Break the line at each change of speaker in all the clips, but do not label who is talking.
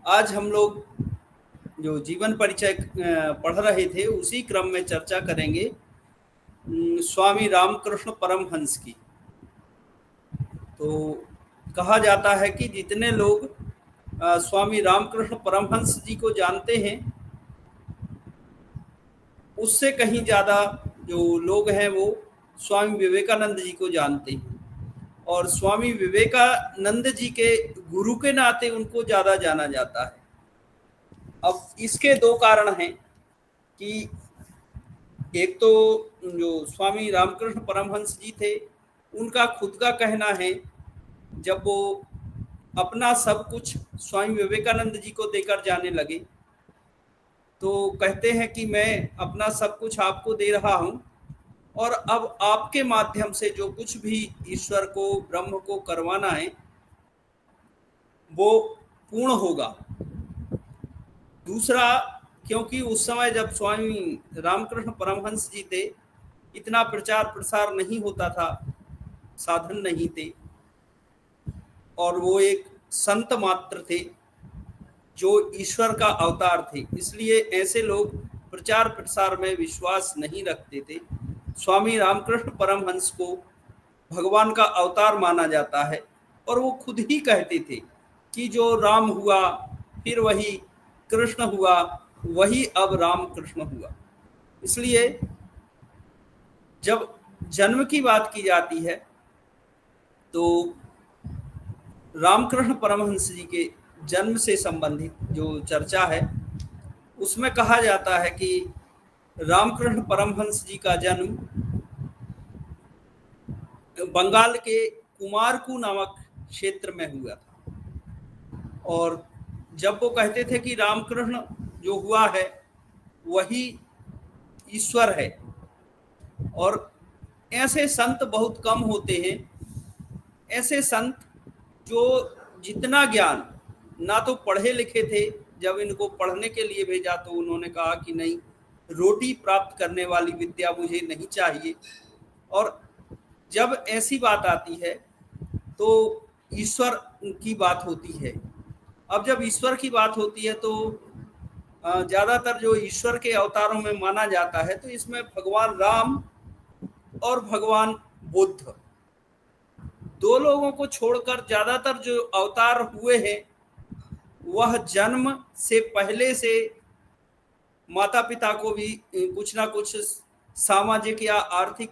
आज हम लोग जो जीवन परिचय पढ़ रहे थे उसी क्रम में चर्चा करेंगे स्वामी रामकृष्ण परमहंस की। तो कहा जाता है कि जितने लोग स्वामी रामकृष्ण परमहंस जी को जानते हैं उससे कहीं ज़्यादा जो लोग हैं वो स्वामी विवेकानंद जी को जानते हैं, और स्वामी विवेकानंद जी के गुरु के नाते उनको ज़्यादा जाना जाता है। अब इसके दो कारण हैं कि एक तो जो स्वामी रामकृष्ण परमहंस जी थे उनका खुद का कहना है, जब वो अपना सब कुछ स्वामी विवेकानंद जी को देकर जाने लगे तो कहते हैं कि मैं अपना सब कुछ आपको दे रहा हूं और अब आपके माध्यम से जो कुछ भी ईश्वर को ब्रह्म को करवाना है वो पूर्ण होगा। दूसरा, क्योंकि उस समय जब स्वामी रामकृष्ण परमहंस जी थे इतना प्रचार प्रसार नहीं होता था, साधन नहीं थे, और वो एक संत मात्र थे जो ईश्वर का अवतार थे, इसलिए ऐसे लोग प्रचार प्रसार में विश्वास नहीं रखते थे। स्वामी रामकृष्ण परमहंस को भगवान का अवतार माना जाता है और वो खुद ही कहते थे कि जो राम हुआ फिर वही कृष्ण हुआ, वही अब राम कृष्ण हुआ। इसलिए जब जन्म की बात की जाती है तो रामकृष्ण परमहंस जी के जन्म से संबंधित जो चर्चा है उसमें कहा जाता है कि रामकृष्ण परमहंस जी का जन्म बंगाल के कुमारकू नामक क्षेत्र में हुआ था, और जब वो कहते थे कि रामकृष्ण जो हुआ है वही ईश्वर है, और ऐसे संत बहुत कम होते हैं, ऐसे संत जो जितना ज्ञान, ना तो पढ़े लिखे थे, जब इनको पढ़ने के लिए भेजा तो उन्होंने कहा कि नहीं, रोटी प्राप्त करने वाली विद्या मुझे नहीं चाहिए, और जब ऐसी बात आती है तो ईश्वर की बात होती है। अब जब ईश्वर की बात होती है तो ज़्यादातर जो ईश्वर के अवतारों में माना जाता है तो इसमें भगवान राम और भगवान बुद्ध, दो लोगों को छोड़कर ज़्यादातर जो अवतार हुए हैं वह जन्म से पहले से माता पिता को भी कुछ ना कुछ सामाजिक या आर्थिक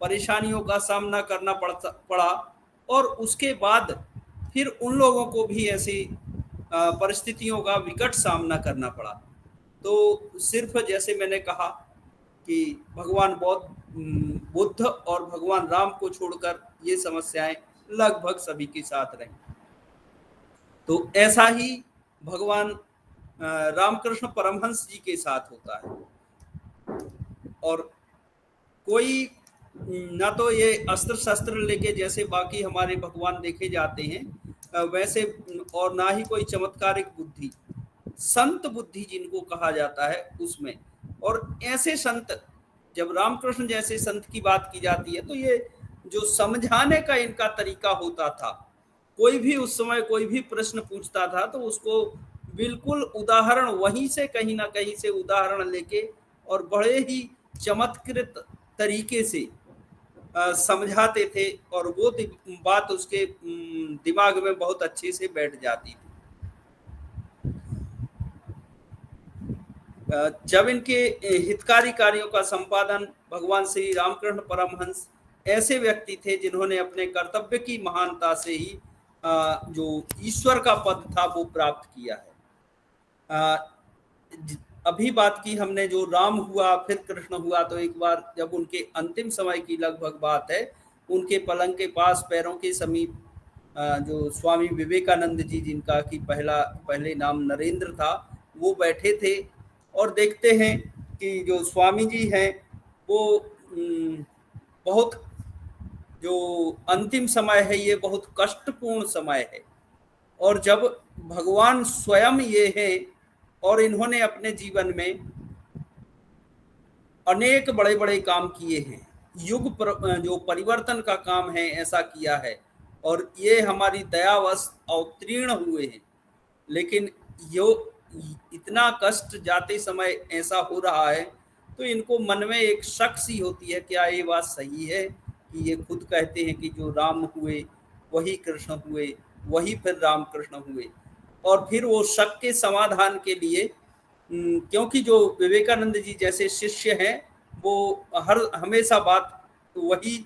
परेशानियों का सामना करना पड़ा, और उसके बाद फिर उन लोगों को भी ऐसी परिस्थितियों का विकट सामना करना पड़ा। तो सिर्फ जैसे मैंने कहा कि भगवान बुद्ध और भगवान राम को छोड़कर ये समस्याएं लगभग सभी के साथ रही। तो ऐसा ही भगवान रामकृष्ण परमहंस जी के साथ होता है, और कोई ना तो ये अस्त्र शस्त्र लेके जैसे बाकी हमारे भगवान देखे जाते हैं वैसे, और ना ही कोई चमत्कारिक बुद्धि, संत बुद्धि जिनको कहा जाता है उसमें। और ऐसे संत, जब रामकृष्ण जैसे संत की बात की जाती है तो ये जो समझाने का इनका तरीका होता था, कोई भी उस समय कोई भी प्रश्न पूछता था तो उसको बिल्कुल उदाहरण वहीं से कहीं ना कहीं से उदाहरण लेके और बड़े ही चमत्कृत तरीके से समझाते थे, और वो बात उसके दिमाग में बहुत अच्छे से बैठ जाती थी। जब इनके हितकारी कार्यों का संपादन भगवान श्री रामकृष्ण परमहंस ऐसे व्यक्ति थे जिन्होंने अपने कर्तव्य की महानता से ही जो ईश्वर का पद था वो प्राप्त किया है। अभी बात की हमने जो राम हुआ फिर कृष्ण हुआ, तो एक बार जब उनके अंतिम समय की लगभग बात है, उनके पलंग के पास पैरों के समीप जो स्वामी विवेकानंद जी, जिनका कि पहले नाम नरेंद्र था, वो बैठे थे, और देखते हैं कि जो स्वामी जी हैं वो बहुत जो अंतिम समय है ये बहुत कष्टपूर्ण समय है, और जब भगवान स्वयं ये है और इन्होंने अपने जीवन में अनेक बड़े बड़े काम किए हैं, जो परिवर्तन का काम है ऐसा किया है, और ये हमारी दयावश अवतीर्ण हुए हैं, लेकिन यो इतना कष्ट जाते समय ऐसा हो रहा है, तो इनको मन में एक शक सी होती है, क्या ये बात सही है कि ये खुद कहते हैं कि जो राम हुए वही कृष्ण हुए, वही फिर राम कृष्ण हुए। और फिर वो शक के समाधान के लिए, क्योंकि जो विवेकानंद जी जैसे शिष्य हैं, वो हर हमेशा बात वही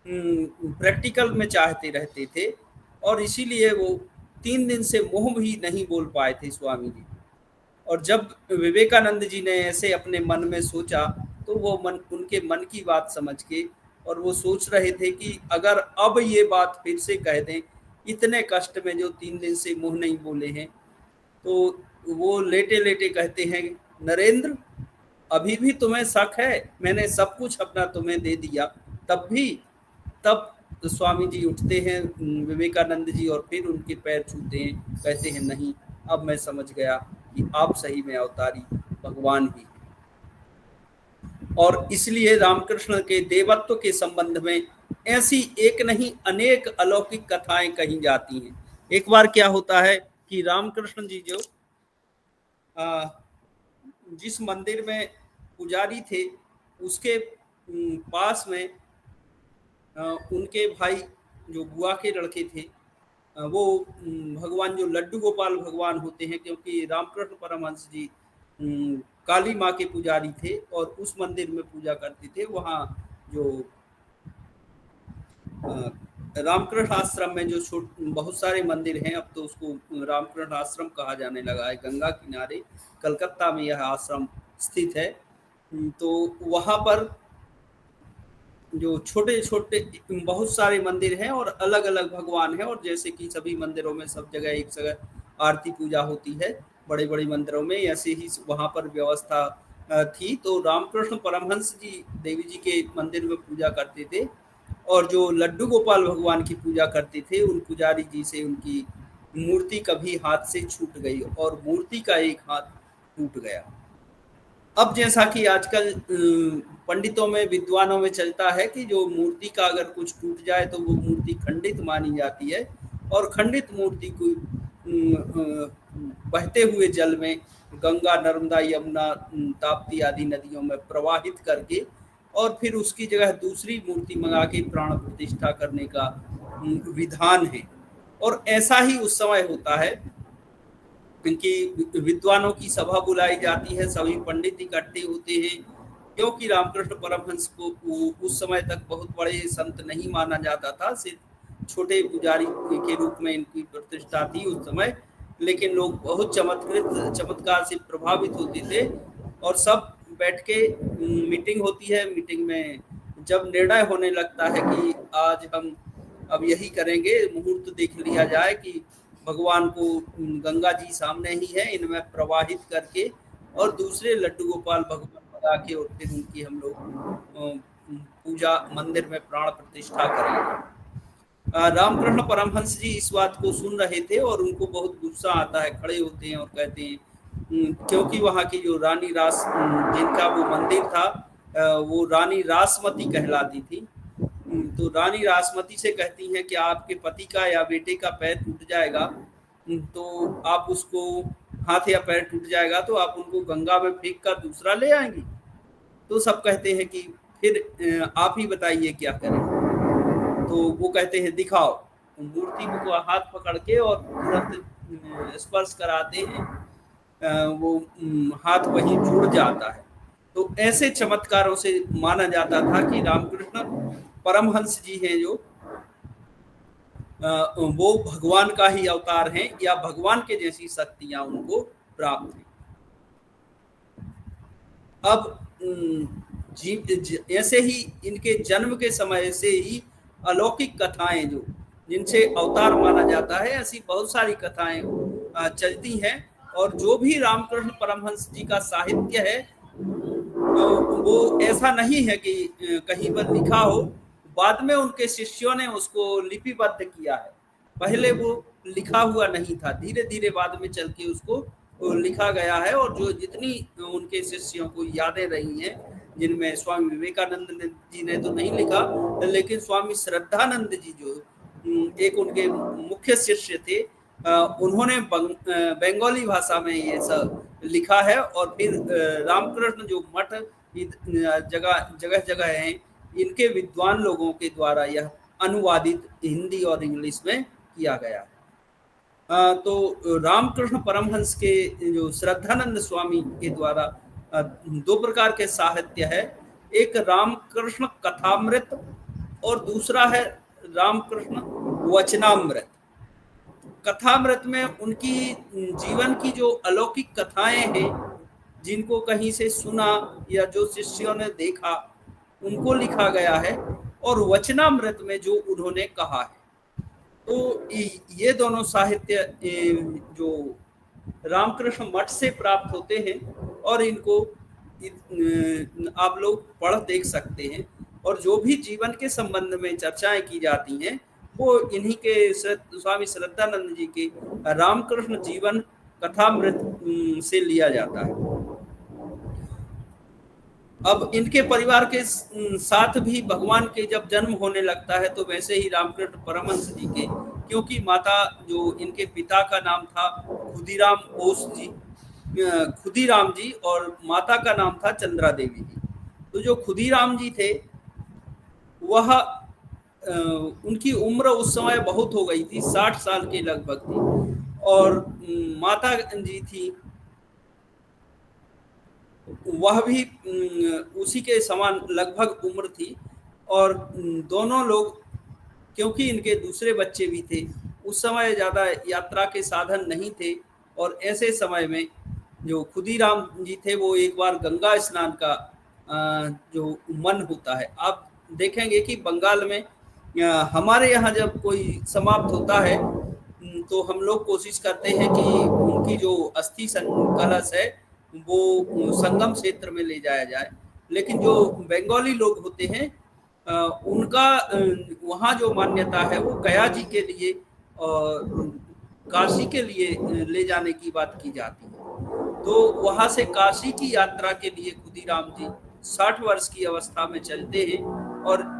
प्रैक्टिकल में चाहते रहते थे, और इसीलिए वो 3 दिन से मुंह भी नहीं बोल पाए थे स्वामी जी। और जब विवेकानंद जी ने ऐसे अपने मन में सोचा, तो वो मन उनके मन की बात समझ के, और वो सोच रहे थे कि अगर अब ये बात फिर से कह दें, इतने कष्ट में जो 3 दिन से मुंह नहीं बोले हैं, तो वो लेटे लेटे कहते हैं, नरेंद्र अभी भी तुम्हें शक है, मैंने सब कुछ अपना तुम्हें दे दिया तब भी। तब तो स्वामी जी उठते हैं, विवेकानंद जी, और फिर उनके पैर छूते हैं, कहते हैं नहीं, अब मैं समझ गया कि आप सही में अवतारी भगवान ही। और इसलिए रामकृष्ण के देवत्व के संबंध में ऐसी एक नहीं अनेक अलौकिक कथाएं कही जाती हैं। एक बार क्या होता है कि रामकृष्ण जी जो जिस मंदिर में पुजारी थे, उसके पास में उनके भाई जो बुआ के लड़के थे, वो भगवान जो लड्डू गोपाल भगवान होते हैं, क्योंकि रामकृष्ण परमहंस जी काली माँ के पुजारी थे और उस मंदिर में पूजा करते थे। वहाँ जो रामकृष्ण आश्रम में जो बहुत सारे मंदिर हैं, अब तो उसको रामकृष्ण आश्रम कहा जाने लगा है, गंगा किनारे कलकत्ता में यह आश्रम स्थित है। तो वहाँ पर जो छोटे छोटे बहुत सारे मंदिर हैं और अलग अलग भगवान हैं, और जैसे कि सभी मंदिरों में सब जगह एक जगह आरती पूजा होती है, बड़े बड़े मंदिरों में ऐसे ही वहाँ पर व्यवस्था थी। तो रामकृष्ण परमहंस जी देवी जी के मंदिर में पूजा करते थे, और जो लड्डू गोपाल भगवान की पूजा करते थे, उन पुजारी जी से उनकी मूर्ति कभी हाथ से छूट गई और मूर्ति का एक हाथ टूट गया। अब जैसा कि आजकल पंडितों में विद्वानों में चलता है कि जो मूर्ति का अगर कुछ टूट जाए तो वो मूर्ति खंडित मानी जाती है, और खंडित मूर्ति को बहते हुए जल में गंगा, नर्मदा, यमुना, ताप्ती आदि नदियों में प्रवाहित करके और फिर उसकी जगह दूसरी मूर्ति मंगा के प्राण प्रतिष्ठा करने का विधान है। और ऐसा ही उस समय होता है कि विद्वानों की सभा बुलाई जाती है, सभी पंडित इकट्ठे होते हैं, क्योंकि रामकृष्ण परमहंस को उस समय तक बहुत बड़े संत नहीं माना जाता था, सिर्फ छोटे पुजारी के रूप में इनकी प्रतिष्ठा थी उस समय। लेकिन लोग बहुत चमत्कार से प्रभावित होते थे, और सब बैठ के मीटिंग होती है। मीटिंग में जब निर्णय होने लगता है कि आज हम अब यही करेंगे, मुहूर्त देख लिया जाए कि भगवान को गंगा जी सामने ही है, इनमें प्रवाहित करके और दूसरे लड्डू गोपाल भगवान लगा के और फिर उनकी हम लोग पूजा मंदिर में प्राण प्रतिष्ठा करेंगे। रामकृष्ण परमहंस जी इस बात को सुन रहे थे और उनको बहुत गुस्सा आता है, खड़े होते हैं और कहते हैं, क्योंकि वहाँ की जो रानी रास जिनका वो मंदिर था, वो रानी रासमती कहलाती थी। तो रानी रासमती से कहती हैं कि आपके पति का या बेटे का पैर टूट जाएगा, तो आप उसको, हाथ या पैर टूट जाएगा तो आप उनको गंगा में फेंक कर दूसरा ले आएंगी। तो सब कहते हैं कि फिर आप ही बताइए क्या करें। तो वो कहते हैं दिखाओ। मूर्ति को हाथ पकड़ के और तुरंत स्पर्श कराते हैं, वो हाथ वहीं जुड़ जाता है। तो ऐसे चमत्कारों से माना जाता था कि रामकृष्ण परमहंस जी हैं जो वो भगवान का ही अवतार हैं या भगवान के जैसी शक्तियां उनको प्राप्त हैं। अब ऐसे ही इनके जन्म के समय से ही अलौकिक कथाएं जो जिनसे अवतार माना जाता है, ऐसी बहुत सारी कथाएं चलती हैं। और जो भी रामकृष्ण परमहंस जी का साहित्य है, वो ऐसा नहीं है कि कहीं पर लिखा हो, बाद में उनके शिष्यों ने उसको लिपिबद्ध किया है। पहले वो लिखा हुआ नहीं था, धीरे धीरे बाद में चल के उसको लिखा गया है। और जो जितनी उनके शिष्यों को यादें रही हैं, जिनमें स्वामी विवेकानंद जी ने तो नहीं लिखा, लेकिन स्वामी श्रद्धानंद जी जो एक उनके मुख्य शिष्य थे, उन्होंने बंगाली भाषा में ये सब लिखा है। और फिर रामकृष्ण जो मठ जगह जगह जगह हैं, इनके विद्वान लोगों के द्वारा यह अनुवादित हिंदी और इंग्लिश में किया गया है। तो रामकृष्ण परमहंस के जो श्रद्धानंद स्वामी के द्वारा दो प्रकार के साहित्य है, एक रामकृष्ण कथामृत और दूसरा है रामकृष्ण वचनामृत। कथामृत में उनकी जीवन की जो अलौकिक कथाएं हैं, जिनको कहीं से सुना या जो शिष्यों ने देखा, उनको लिखा गया है। और वचनामृत में जो उन्होंने कहा है। तो ये दोनों साहित्य जो रामकृष्ण मठ से प्राप्त होते हैं, और इनको आप लोग पढ़ देख सकते हैं। और जो भी जीवन के संबंध में चर्चाएं की जाती हैं, वो इन्हीं के स्वामी श्रद्धानंद जी के रामकृष्ण जीवन कथामृत से लिया जाता है। अब इनके परिवार के साथ भी भगवान के जब जन्म होने लगता है, तो वैसे ही रामकृष्ण परमहंस जी के, क्योंकि माता जो इनके पिता का नाम था खुदीराम बोस जी, खुदीराम जी, और माता का नाम था चंद्रा देवी जी। तो जो खुदीराम जी थे, वह उनकी उम्र उस समय बहुत हो गई थी, 60 साल के लगभग थी। और माता जी थी, वह भी उसी के समान लगभग उम्र थी। और दोनों लोग, क्योंकि इनके दूसरे बच्चे भी थे, उस समय ज़्यादा यात्रा के साधन नहीं थे। और ऐसे समय में जो खुदीराम जी थे, वो एक बार गंगा स्नान का जो मन होता है, आप देखेंगे कि बंगाल में हमारे यहाँ जब कोई समाप्त होता है, तो हम लोग कोशिश करते हैं कि उनकी जो अस्थि कलश है वो संगम क्षेत्र में ले जाया जाए। लेकिन जो बंगाली लोग होते हैं, उनका वहाँ जो मान्यता है, वो गया जी के लिए और काशी के लिए ले जाने की बात की जाती है। तो वहाँ से काशी की यात्रा के लिए खुदीराम जी 60 वर्ष की अवस्था में चलते हैं। और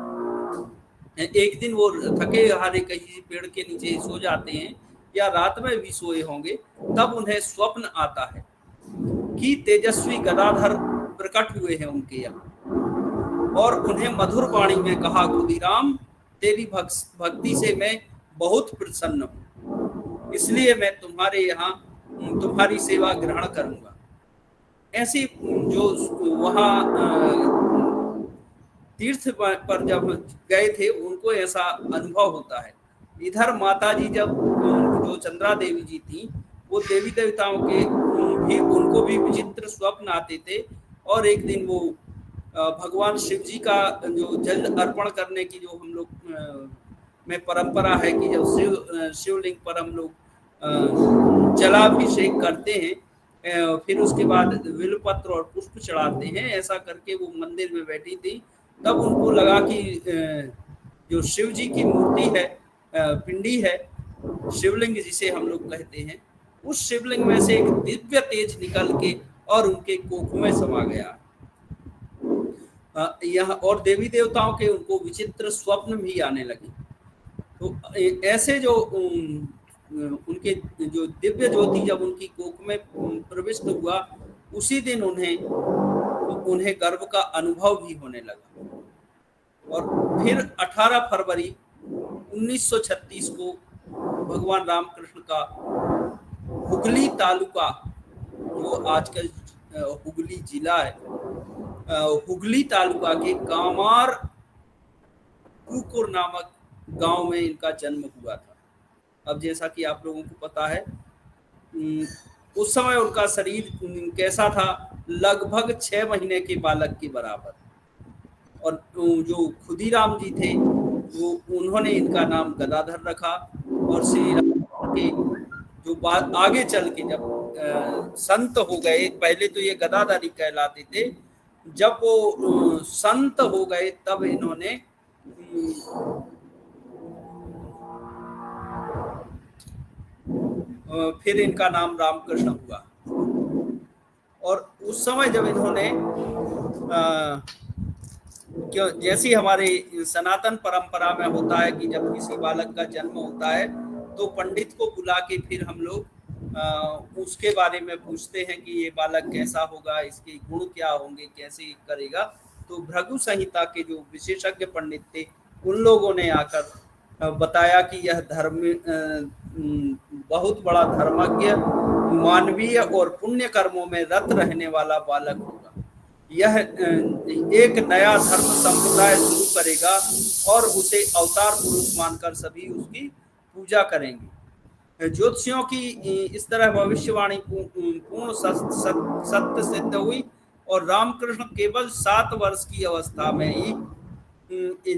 एक दिन वो थके हारे कहीं पेड़ के नीचे सो जाते हैं, या रात में भी सोए होंगे, तब उन्हें स्वप्न आता है कि तेजस्वी गदाधर प्रकट हुए हैं उनके यहाँ, और उन्हें मधुर वाणी में कहा, खुदीराम, तेरी भक्ति से मैं बहुत प्रसन्न हूँ, इसलिए मैं तुम्हारे यहाँ तुम्हारी सेवा ग्रहण करूंगा। ऐसी जो वहाँ तीर्थ पर जब गए थे, उनको ऐसा अनुभव होता है। इधर माता जी, जब जो चंद्रा देवी जी थी, वो देवी देवताओं के भी, उनको भी विचित्र स्वप्न आते थे। और एक दिन वो भगवान शिव जी का जो जल अर्पण करने की जो हम लोग में परंपरा है कि जब शिवलिंग पर हम लोग जलाभिषेक करते हैं, फिर उसके बाद बिल्वपत्र और पुष्प चढ़ाते हैं, ऐसा करके वो मंदिर में बैठी थी। तब उनको लगा कि जो शिव जी की मूर्ति है, पिंडी है, शिवलिंग जिसे हम लोग कहते हैं, उस शिवलिंग में से एक दिव्य तेज निकल के और उनके कोख में समा गया। यह और देवी देवताओं के उनको विचित्र स्वप्न भी आने लगे। तो ऐसे जो उनके जो दिव्य ज्योति जब उनकी कोख में प्रविष्ट हुआ, उसी दिन उन्हें गर्व का अनुभव भी होने लगा। और फिर 18 फरवरी 1936 को भगवान रामकृष्ण का हुगली तालुका, जो आजकल हुगली जिला है, हुगली तालुका के कामार कुकुर नामक गांव में इनका जन्म हुआ था। अब जैसा कि आप लोगों को पता है, उस समय उनका शरीर कैसा था, लगभग 6 महीने के बालक के बराबर। और जो खुदीराम जी थे, वो उन्होंने इनका नाम गदाधर रखा। और श्री राम के जो बात आगे चल के जब संत हो गए, पहले तो ये गदाधरी कहलाते थे, जब वो संत हो गए तब इन्होंने फिर इनका नाम रामकृष्ण हुआ। और उस समय जब इन्होंने क्यों, जैसी हमारे सनातन परंपरा में होता है कि जब किसी बालक का जन्म होता है तो पंडित को बुला के फिर हम लोग उसके बारे में पूछते हैं कि ये बालक कैसा होगा, इसके गुण क्या होंगे, कैसे करेगा। तो भृगु संहिता के जो विशेषज्ञ पंडित थे उन लोगों ने आकर बताया कि यह बहुत बड़ा धर्मज्ञ, मानवीय और पुण्य कर्मों में रत रहने वाला बालक होगा। यह एक नया धर्म संप्रदाय शुरू करेगा और उसे अवतार पुरुष मानकर सभी उसकी पूजा करेंगे। ज्योतिषियों की इस तरह भविष्यवाणी पूर्ण सत्य सिद्ध हुई और रामकृष्ण केवल 7 वर्ष की अवस्था में ही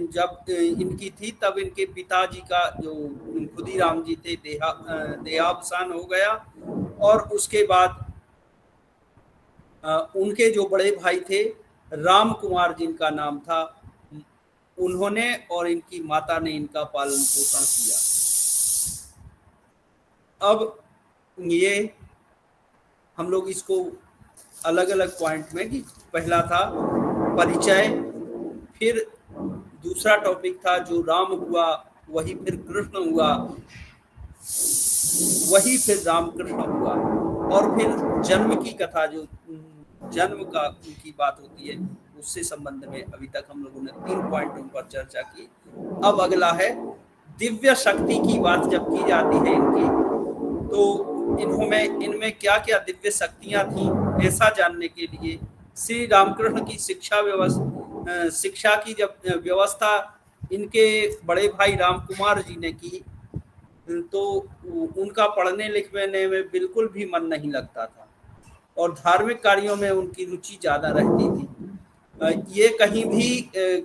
जब इनकी थी तब इनके पिताजी का जो खुदीराम जी थे देहावसान हो गया। और उसके बाद उनके जो बड़े भाई थे राम कुमार जिनका नाम था, उन्होंने और इनकी माता ने इनका पालन पोषण किया। अब ये हम लोग इसको अलग अलग पॉइंट में कि पहला था परिचय, फिर दूसरा टॉपिक था जो राम हुआ वही फिर कृष्ण हुआ, वही फिर रामकृष्ण हुआ, और फिर जन्म की कथा जो जन्म का की बात होती है उससे संबंध में अभी तक हम लोगों ने 3 पॉइंटों पर चर्चा की। अब अगला है दिव्य शक्ति की बात जब की जाती है इनकी, तो इनमें क्या क्या दिव्य शक्तियां थी ऐसा जानने के लिए श्री रामकृष्ण की शिक्षा की जब व्यवस्था इनके बड़े भाई राम कुमार जी ने की तो उनका पढ़ने लिखने में बिल्कुल भी मन नहीं लगता था और धार्मिक कार्यों में उनकी रुचि ज्यादा रहती थी। ये कहीं भी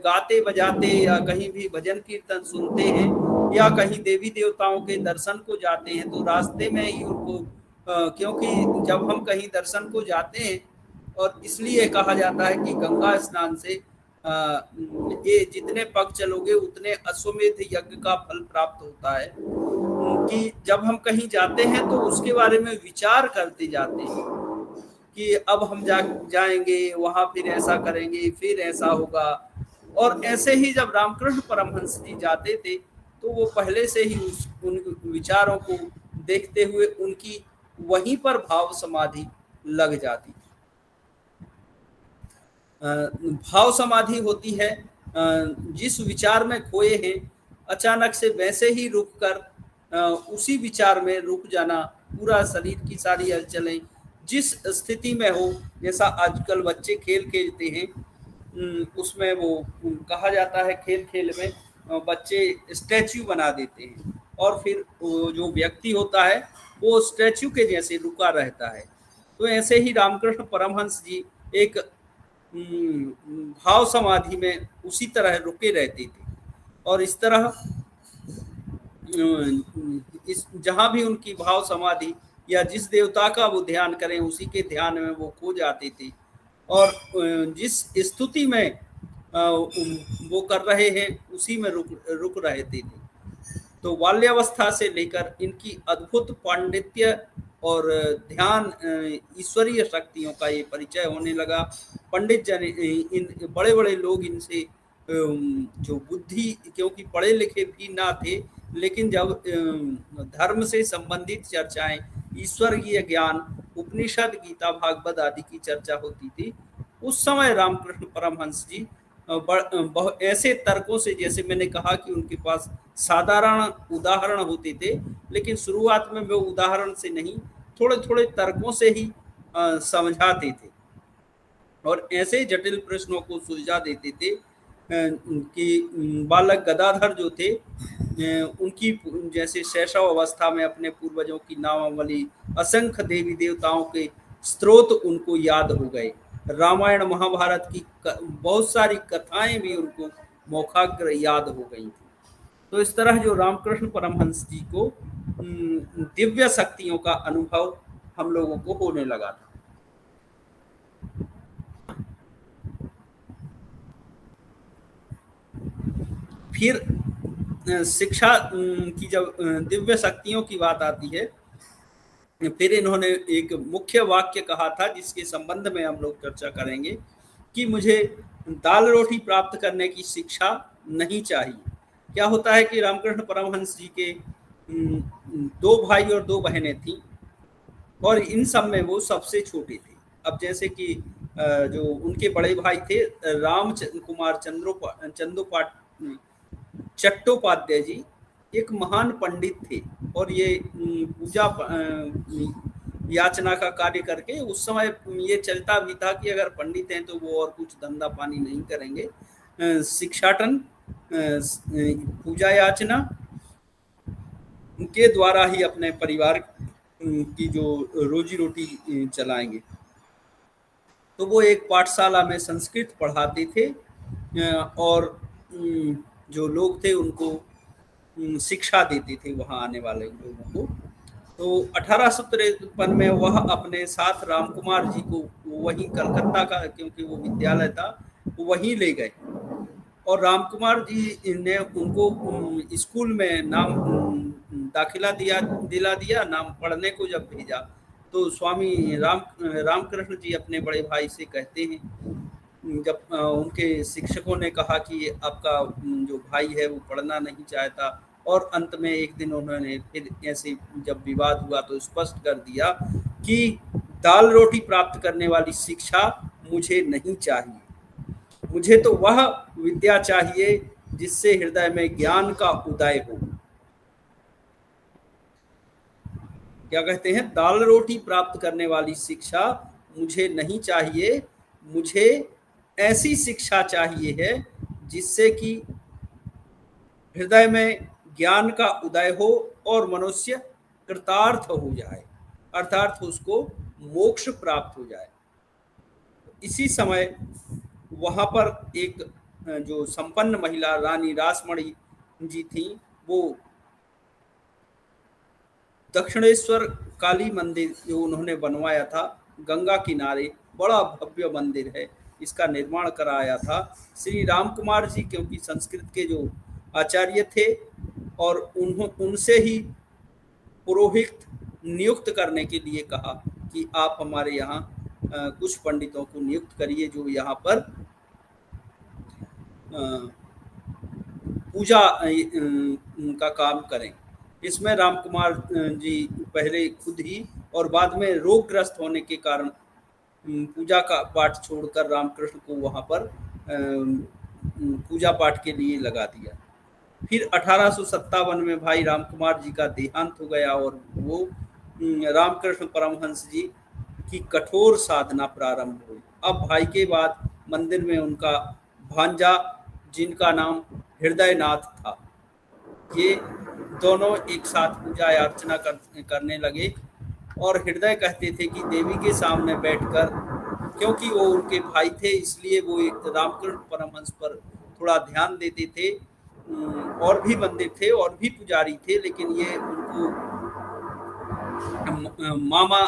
गाते बजाते या कहीं भी भजन कीर्तन सुनते हैं या कहीं देवी देवताओं के दर्शन को जाते हैं तो रास्ते में ही उनको क्योंकि जब हम कहीं दर्शन को जाते हैं और इसलिए कहा जाता है कि गंगा स्नान से ये जितने पग चलोगे उतने अश्वमेध यज्ञ का फल प्राप्त होता है, कि जब हम कहीं जाते हैं तो उसके बारे में विचार करते जाते हैं कि अब हम जाएंगे वहां, फिर ऐसा करेंगे, फिर ऐसा होगा। और ऐसे ही जब रामकृष्ण परमहंस जी जाते थे तो वो पहले से ही उन विचारों को देखते हुए उनकी वहीं पर भाव समाधि लग जाती थी। भाव समाधि होती है जिस विचार में खोए हैं अचानक से वैसे ही रुक कर उसी विचार में रुक जाना, पूरा शरीर की सारी हलचलें जिस स्थिति में हो, जैसा आजकल बच्चे खेल खेलते हैं उसमें वो कहा जाता है खेल खेल में बच्चे स्टैच्यू बना देते हैं और फिर जो व्यक्ति होता है वो स्टैच्यू के जैसे रुका रहता है। तो ऐसे ही रामकृष्ण परमहंस जी एक भाव समाधि में उसी तरह रुके रहते थे और इस तरह जहां भी उनकी भाव समाधि या जिस देवता का वो ध्यान करें उसी के ध्यान में वो खो जाते थे और जिस स्तुति में वो कर रहे हैं उसी में रुक रहे थे। तो बाल्यावस्था से लेकर इनकी अद्भुत पांडित्य और ध्यान ईश्वरीय शक्तियों का ये परिचय होने लगा। पंडित जन इन बड़े बड़े लोग इनसे जो बुद्धि, क्योंकि पढ़े लिखे भी ना थे, लेकिन जब धर्म से संबंधित चर्चाएं, ईश्वरीय ज्ञान, उपनिषद, गीता, भागवत आदि की चर्चा होती थी, उस समय रामकृष्ण परमहंस जी ऐसे तर्कों से, जैसे मैंने कहा कि उनके पास साधारण उदाहरण होते थे, लेकिन शुरुआत में वो उदाहरण से नहीं, थोड़े थोड़े तर्कों से ही समझाते थे और ऐसे जटिल प्रश्नों को सुलझा देते थे कि बालक गदाधर जो थे उनकी जैसे शैशव अवस्था में अपने पूर्वजों की नामावली, असंख्य देवी देवताओं के स्रोत उनको याद हो गए। रामायण महाभारत की बहुत सारी कथाएं भी उनको मौखाग्र याद हो गई थी। तो इस तरह जो रामकृष्ण परमहंस जी को दिव्य शक्तियों का अनुभव हम लोगों को होने लगा था। फिर शिक्षा की जब दिव्य शक्तियों की बात आती है, फिर इन्होंने एक मुख्य वाक्य कहा था जिसके संबंध में हम लोग चर्चा करेंगे कि मुझे दाल रोटी प्राप्त करने की शिक्षा नहीं चाहिए। क्या होता है कि रामकृष्ण परमहंस जी के 2 भाई और 2 बहनें थीं और इन सब में वो सबसे छोटे थे। अब जैसे कि जो उनके बड़े भाई थे कुमार चट्टोपाध्याय जी एक महान पंडित थे और ये पूजा याचना का कार्य करके उस समय ये चलता भी था कि अगर पंडित हैं तो वो और कुछ धंधा पानी नहीं करेंगे, शिक्षाटन, पूजा याचना के द्वारा ही अपने परिवार की जो रोजी रोटी चलाएंगे। तो वो एक पाठशाला में संस्कृत पढ़ाते थे और जो लोग थे उनको शिक्षा देते थे वहाँ आने वाले लोगों को। तो 1853 में वह अपने साथ रामकुमार जी को वहीं कलकत्ता का, क्योंकि वो विद्यालय था, वहीं ले गए और रामकुमार जी ने उनको स्कूल में नाम दाखिला दिला दिया। नाम पढ़ने को जब भेजा तो स्वामी रामकृष्ण जी अपने बड़े भाई से कहते हैं, जब उनके शिक्षकों ने कहा कि आपका जो भाई है वो पढ़ना नहीं चाहता, और अंत में एक दिन उन्होंने फिर ऐसे जब विवाद हुआ तो स्पष्ट कर दिया कि दाल रोटी प्राप्त करने वाली शिक्षा मुझे नहीं चाहिए, मुझे तो वह विद्या चाहिए जिससे हृदय में ज्ञान का उदय हो। क्या कहते हैं? दाल रोटी प्राप्त करने वाली शिक्षा मुझे नहीं चाहिए, मुझे ऐसी शिक्षा चाहिए है जिससे कि हृदय में ज्ञान का उदय हो और मनुष्य कृतार्थ हो जाए, अर्थात उसको मोक्ष प्राप्त हो जाए। इसी समय वहां पर एक जो संपन्न महिला रानी रासमणी जी थी, वो दक्षिणेश्वर काली मंदिर जो उन्होंने बनवाया था गंगा किनारे, बड़ा भव्य मंदिर है, इसका निर्माण कराया था श्री रामकुमार जी, क्योंकि संस्कृत के जो आचार्य थे और उनसे ही पुरोहित नियुक्त करने के लिए कहा कि आप हमारे यहाँ कुछ पंडितों को नियुक्त करिए जो यहाँ पर पूजा का काम करें। इसमें रामकुमार जी पहले खुद ही और बाद में रोगग्रस्त होने के कारण पूजा का पाठ छोड़कर रामकृष्ण को वहाँ पर पूजा पाठ के लिए लगा दिया। फिर 1857 में भाई रामकुमार जी का देहांत हो गया और वो रामकृष्ण परमहंस जी की कठोर साधना प्रारंभ हुई। अब भाई के बाद मंदिर में उनका भांजा, जिनका नाम हृदयनाथ था, ये दोनों एक साथ पूजा अर्चना करने लगे और हृदय कहते थे कि देवी के सामने बैठकर, क्योंकि वो उनके भाई थे इसलिए वो रामकृष्ण परमहंस पर थोड़ा ध्यान देते थे। और भी मंदिर थे और भी पुजारी थे, लेकिन ये उनको मामा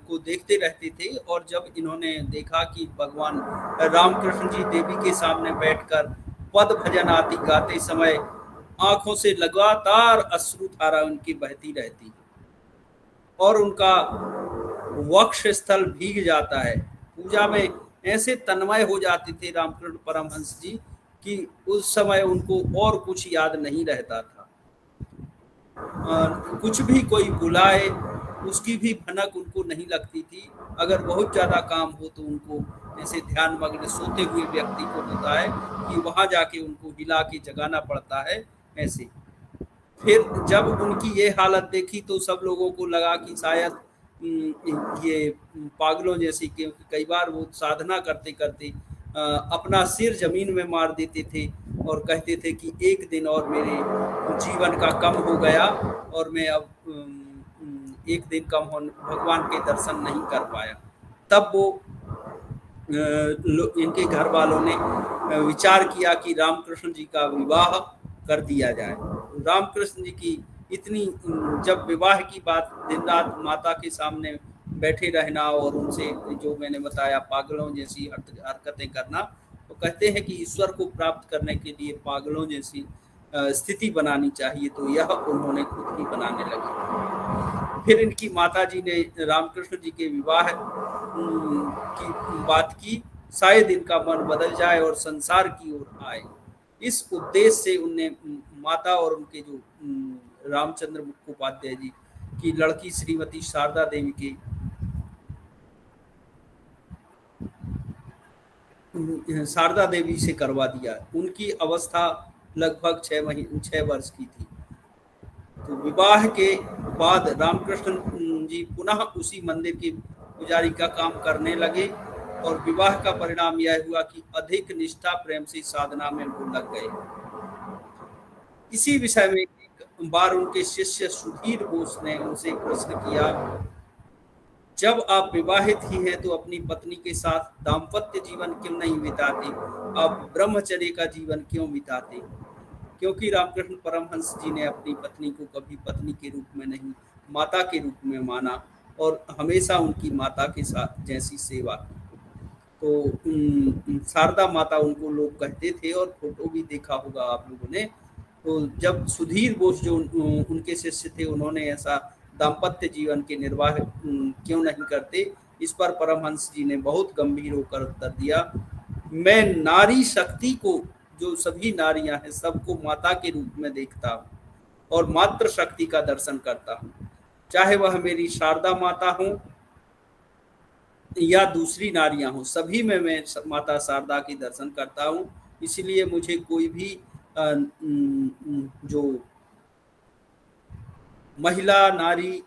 को देखते रहते थे। और जब इन्होंने देखा कि भगवान रामकृष्ण जी देवी के सामने बैठकर पद भजन आदि गाते समय आंखों से लगातार अश्रुधारा उनकी बहती रहती और उनका वक्ष स्थल भीग जाता है, पूजा में ऐसे तन्मय हो जाते थे रामकृष्ण परमहंस जी कि उस समय उनको और कुछ याद नहीं रहता था। कुछ भी कोई बुलाए उसकी भी भनक उनको नहीं लगती थी। अगर बहुत ज़्यादा काम हो तो उनको ऐसे ध्यान मग्न सोते हुए व्यक्ति को होता है कि वहाँ जाके उनको हिला के जगाना पड़ता है ऐसे। फिर जब उनकी ये हालत देखी तो सब लोगों को लगा कि शायद ये पागलों जैसी, क्योंकि कई बार वो साधना करते करते अपना सिर जमीन में मार देते थे और कहते थे कि एक दिन और मेरे जीवन का कम हो गया और मैं अब एक दिन कम हो भगवान के दर्शन नहीं कर पाया। तब वो इनके घर वालों ने विचार किया कि रामकृष्ण जी का विवाह कर दिया जाए। रामकृष्ण जी की इतनी, जब विवाह की बात, दिन रात माता के सामने बैठे रहना और उनसे जो मैंने बताया पागलों जैसी हरकतें करना, तो कहते हैं कि ईश्वर को प्राप्त करने के लिए पागलों जैसी स्थिति बनानी चाहिए, तो यह उन्होंने खुद ही बनाने लगे। फिर इनकी माता जी ने रामकृष्ण जी के विवाह की बात की, शायद इनका मन बदल जाए और संसार की ओर आए। इस उद्देश्य से उनने माता और उनके जो रामचंद्र मुखोपाध्याय जी की लड़की श्रीमती शारदा देवी की शारदा देवी से करवा दिया। उनकी अवस्था लगभग 6 वर्ष की थी। तो विवाह के बाद रामकृष्ण जी पुनः उसी मंदिर के पुजारी का काम करने लगे और विवाह का परिणाम यह हुआ कि अधिक निष्ठा प्रेम से साधना में वो लग गए। इसी विषय में एक बार उनके शिष्य सुधीर बोस ने उनसे प्रश्न किया, जब आप विवाहित ही हैं तो अपनी पत्नी के साथ दाम्पत्य जीवन क्यों नहीं बिताते, आप ब्रह्मचर्य का जीवन क्यों बिताते? क्योंकि रामकृष्ण परमहंस जी ने अपनी पत्नी को कभी पत्नी के रूप में नहीं, माता के रूप में माना और हमेशा उनकी माता के साथ जैसी सेवा की। तो शारदा माता उनको लोग कहते थे और फोटो भी देखा होगा आप लोगों ने। तो जब सुधीर बोस जो उनके शिष्य थे, उन्होंने ऐसा दाम्पत्य जीवन के निर्वाह क्यों नहीं करते, इस पर परमहंस जी ने बहुत गंभीर होकर उत्तर दिया, मैं नारी शक्ति को, जो सभी नारियां हैं, सबको माता के रूप में देखता हूँ और मातृ शक्ति का दर्शन करता हूँ, चाहे वह मेरी शारदा माता हो या दूसरी नारियां हो, सभी में मैं माता शारदा की दर्शन करता हूँ। इसलिए मुझे कोई भी जो महिला नारी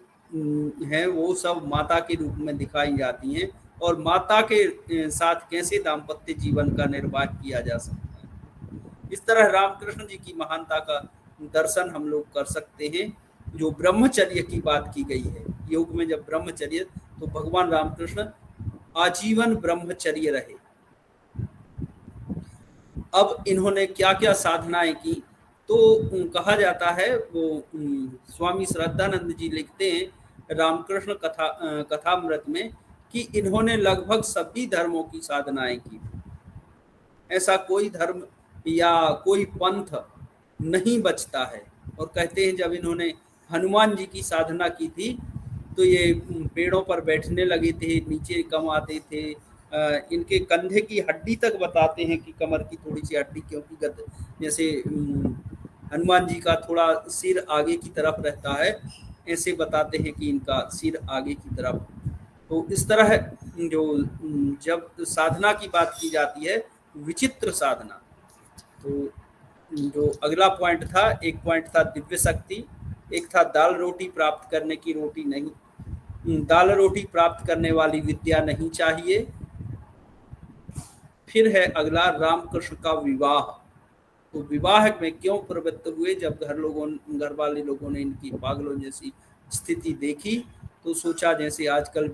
है वो सब माता के रूप में दिखाई जाती हैं और माता के साथ कैसे दाम्पत्य जीवन का निर्वाह किया जा सकता है। इस तरह रामकृष्ण जी की महानता का दर्शन हम लोग कर सकते हैं। जो ब्रह्मचर्य की बात की गई है, योग में जब ब्रह्मचर्य, तो भगवान रामकृष्ण आजीवन ब्रह्मचर्य रहे। अब इन्होंने क्या क्या साधनाएं की, तो कहा जाता है, वो स्वामी श्रद्धानंद जी लिखते हैं रामकृष्ण कथामृत में कि इन्होंने लगभग सभी धर्मों की साधनाएं की। ऐसा कोई धर्म या कोई पंथ नहीं बचता है। और कहते हैं जब इन्होंने हनुमान जी की साधना की थी तो ये पेड़ों पर बैठने लगे थे, नीचे कम आते थे, इनके कंधे की हड्डी तक बताते हैं कि कमर की थोड़ी सी हड्डी, क्योंकि जैसे हनुमान जी का थोड़ा सिर आगे की तरफ रहता है, ऐसे बताते हैं कि इनका सिर आगे की तरफ। तो इस तरह जो जब साधना की बात की जाती है, विचित्र साधना, तो जो अगला पॉइंट था, एक पॉइंट था दिव्य शक्ति, एक था दाल रोटी प्राप्त करने की, रोटी नहीं, दाल रोटी प्राप्त करने वाली विद्या नहीं चाहिए। फिर है अगला रामकृष्ण का विवाह। तो विवाह में क्यों प्रवृत्त हुए? जब घर वाले लोगों ने इनकी पागलों जैसी स्थिति देखी तो सोचा, जैसे आजकल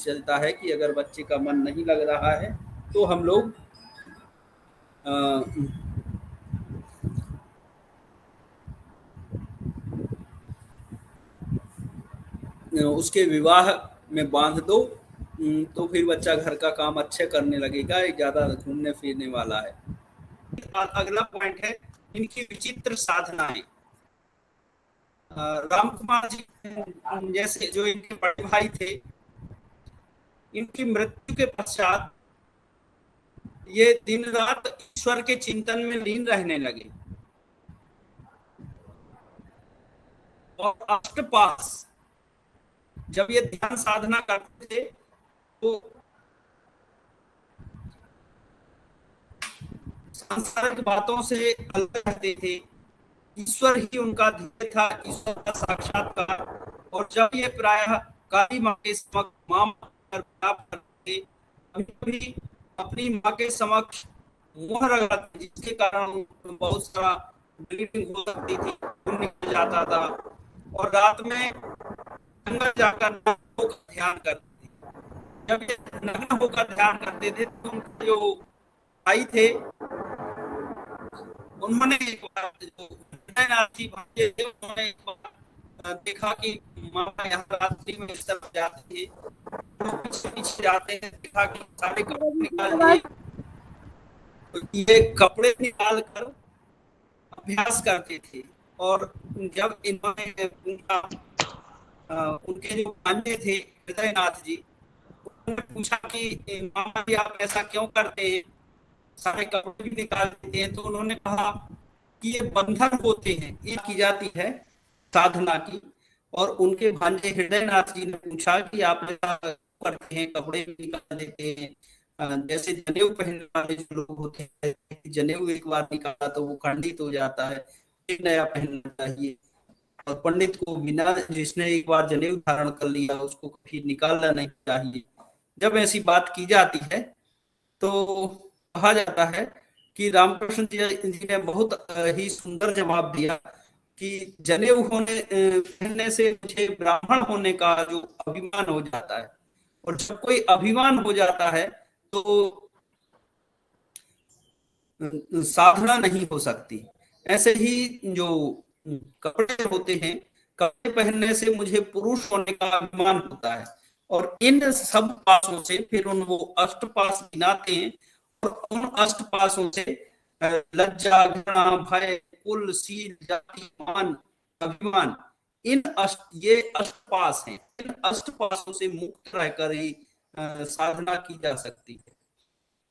चलता है कि अगर बच्चे का मन नहीं लग रहा है तो हम लोग उसके विवाह में बांध दो, तो फिर बच्चा घर का काम अच्छे करने लगेगा, ज्यादा घूमने फिरने वाला है। अगला पॉइंट है इनकी विचित्र साधनाएं। राम कुमार जी जैसे जो इनके बड़े भाई थे, इनकी मृत्यु के पश्चात ये दिन रात ईश्वर के चिंतन में लीन रहने लगे और अष्टपास, जब ये ध्यान साधना करते थे तो सांसारिक बातों से अलग रहते थे। ईश्वर ही उनका ध्येय था, ईश्वर का साक्षात्कार। और जब ये प्रायः काली माँ के समक्ष मां करते, कभी अपनी माँ के समक्ष मुंह लगाते, जिसके कारण बहुत सारा ब्लीडिंग हो सकती थी, खून निकल जाता था। और रात में जंगल जाकर नग्न होकर ध्यान करते थे। जब ये नग्न होकर ध्यान करते थे तो उनके जो भाई थे, उन्होंने एक बार उन्होंने देखा कि मामा यहाँ रात्रि में इस तरफ जाती है, तो पीछे जाते हैं, देखा कि सारे कपड़े निकाल दिए, तो ये कपड़े निकाल कर अभ्यास करते थे। और जब इन्होंने उनके जो भांजे थे हृदयनाथ जी, उन्होंने पूछा कि मामा जी आप ऐसा क्यों करते हैं, सारे कपड़े भी निकाल देते हैं? तो उन्होंने कहा कि ये बंधन होते हैं, ये की जाती है साधना की। और उनके भांजे हृदयनाथ जी ने पूछा कि आप ऐसा करते हैं, कपड़े भी निकाल देते हैं, जैसे जनेऊ पहनने वाले जो लोग होते हैं, जनेऊ एक बार निकाला तो वो खंडित हो जाता है, एक नया पहनना चाहिए। और पंडित को बिना, जिसने एक बार जनेऊ धारण कर लिया उसको कभी निकालना नहीं चाहिए। जब ऐसी बात की जाती है तो कहा जाता है कि रामकृष्ण जी ने बहुत ही सुंदर जवाब दिया कि जनेऊ होने पहनने से मुझे ब्राह्मण होने का जो अभिमान हो जाता है, और जब कोई अभिमान हो जाता है तो साधना नहीं हो सकती। ऐसे ही जो कपड़े होते हैं, कपड़े पहनने से मुझे पुरुष होने का अभिमान होता है, और इन सब पासों से फिर उन वो अष्टपास गिनाते हैं, और उन अष्टपासों से लज्जा, घृणा, भय, कुल, शील, जाति, मान, अभिमान, ये अष्टपास हैं। इन अष्टपासों से मुक्त रहकर ही साधना की जा सकती है।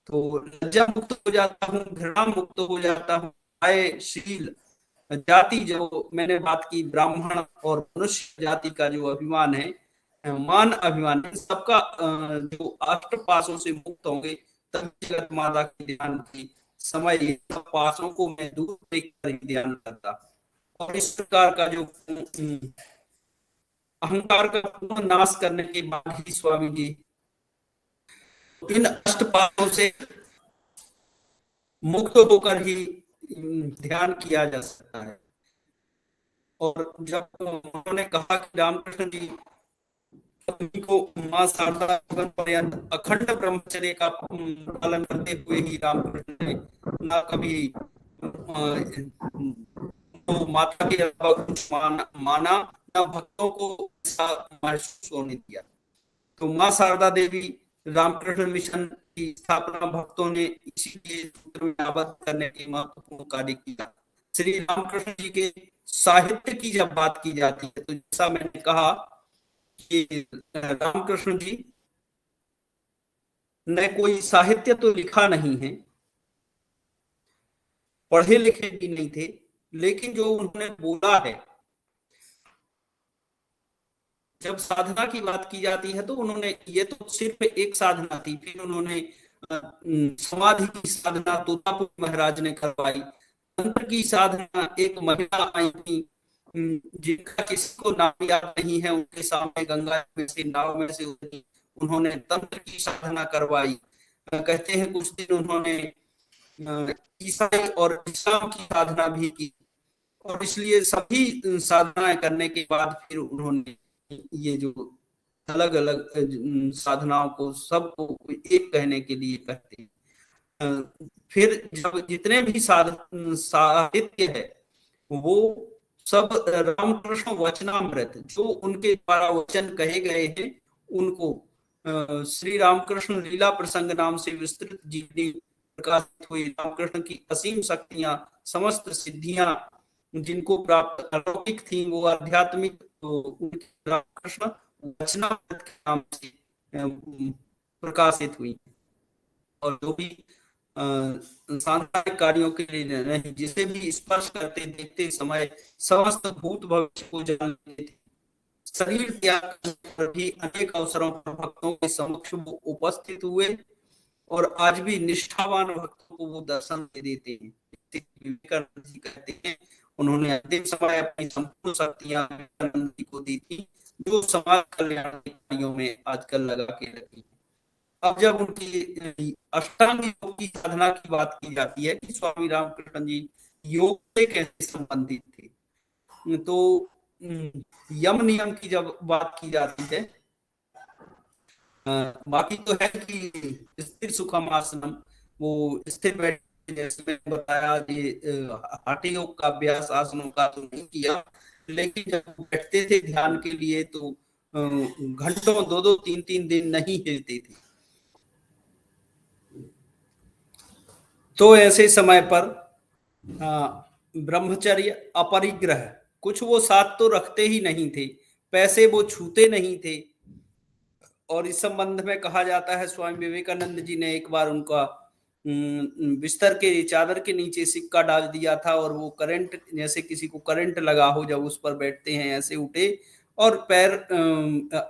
तो लज्जा मुक्त हो जाता हूँ, घृणा मुक्त हो जाता हूँ, भय, शील, जाति, जो मैंने बात की ब्राह्मण और मनुष्य जाति का जो अभिमान है, मान, अभिमान, सबका जो अष्ट पासों से मुक्त होंगे तब जगत माता के ध्यान की समय सब पासों को मैं दूर देखकर ही ध्यान करता। और इस प्रकार का जो अहंकार का पूर्ण नाश करने के बाद ही स्वामी जी इन अष्ट पासों से मुक्त होकर ही ध्यान किया जा सकता है। और जब उन्होंने कहा कि रामकृष्ण जी को मां शारदा पर्यंत अखंड ब्रह्मचर्य का पालन करते हुए ही रामकृष्ण ने ना कभी तो माता के अलावा कुछ माना, न भक्तों को ऐसा महसूस होने दिया। तो मां शारदा देवी रामकृष्ण मिशन की स्थापना भक्तों ने इसीलिए सूत्र में आबद्ध करने के महत्वपूर्ण कार्य किया। श्री रामकृष्ण जी के साहित्य की जब बात की जाती है तो जैसा मैंने कहा कि रामकृष्ण जी ने कोई साहित्य तो लिखा नहीं है, पढ़े लिखे भी नहीं थे, लेकिन जो उन्होंने बोला है, जब साधना की बात की जाती है तो उन्होंने, ये तो सिर्फ एक साधना थी, फिर उन्होंने समाधि की साधना तोतापुर महाराज ने करवाई, तंत्र की साधना एक महिला आई थी जिनका किसी को नाम याद नहीं है, उनके सामने गंगा में से नाव में से उतरी, उन्होंने तंत्र की साधना करवाई। कहते हैं कुछ दिन उन्होंने ईसाई और इस्लाम की साधना भी की, और इसलिए सभी साधनाएं करने के बाद फिर उन्होंने ये जो अलग अलग साधनाओं को सबको एक कहने के लिए कहते हैं। फिर जब जितने भी साहित्य है वो सब रामकृष्ण वचनामृत, जो उनके द्वारा वचन कहे गए हैं उनको श्री रामकृष्ण लीला प्रसंग नाम से विस्तृत जीवनी प्रकाशित हुई। रामकृष्ण की असीम शक्तियां, समस्त सिद्धियां जिनको प्राप्त अलौकिक थी, वो आध्यात्मिक रामकृष्ण वचनामृत के नाम से प्रकाशित हुई। और जो भी सांसारिक कार्यों के लिए नहीं, जिसे भी स्पर्श करते देखते समय समस्त भूत भविष्य को जान लेते थे। शरीर त्याग पर भी अनेक अवसरों पर भक्तों के समक्ष वो उपस्थित हुए, और आज भी निष्ठावान भक्तों को वो दर्शन दे देते हैं। विवेकानंद जी कहते हैं उन्होंने अंतिम समय अपनी संपूर्ण शक्तियां विवेकानंद जी को दी थी, जो समाज कल्याण के कार्यों में आजकल लगा के रखी। अब जब उनकी अष्टांग योग की साधना की बात की जाती है कि स्वामी रामकृष्ण जी योग से कैसे संबंधित थे, तो यम नियम की जब बात की जाती है, बाकी तो है कि स्थिर सुखम आसनम, वो स्थिर बैठे, जैसे मैंने बताया ये हठ योग का अभ्यास आसनों का तो नहीं किया, लेकिन जब बैठते थे ध्यान के लिए तो घंटों 2-2 3-3 दिन नहीं हिलते थे। तो ऐसे समय पर ब्रह्मचर्य, अपरिग्रह, कुछ वो साथ तो रखते ही नहीं थे, पैसे वो छूते नहीं थे। और इस संबंध में कहा जाता है स्वामी विवेकानंद जी ने एक बार उनका बिस्तर के चादर के नीचे सिक्का डाल दिया था और वो करंट, जैसे किसी को करंट लगा हो जब उस पर बैठते हैं, ऐसे उठे और पैर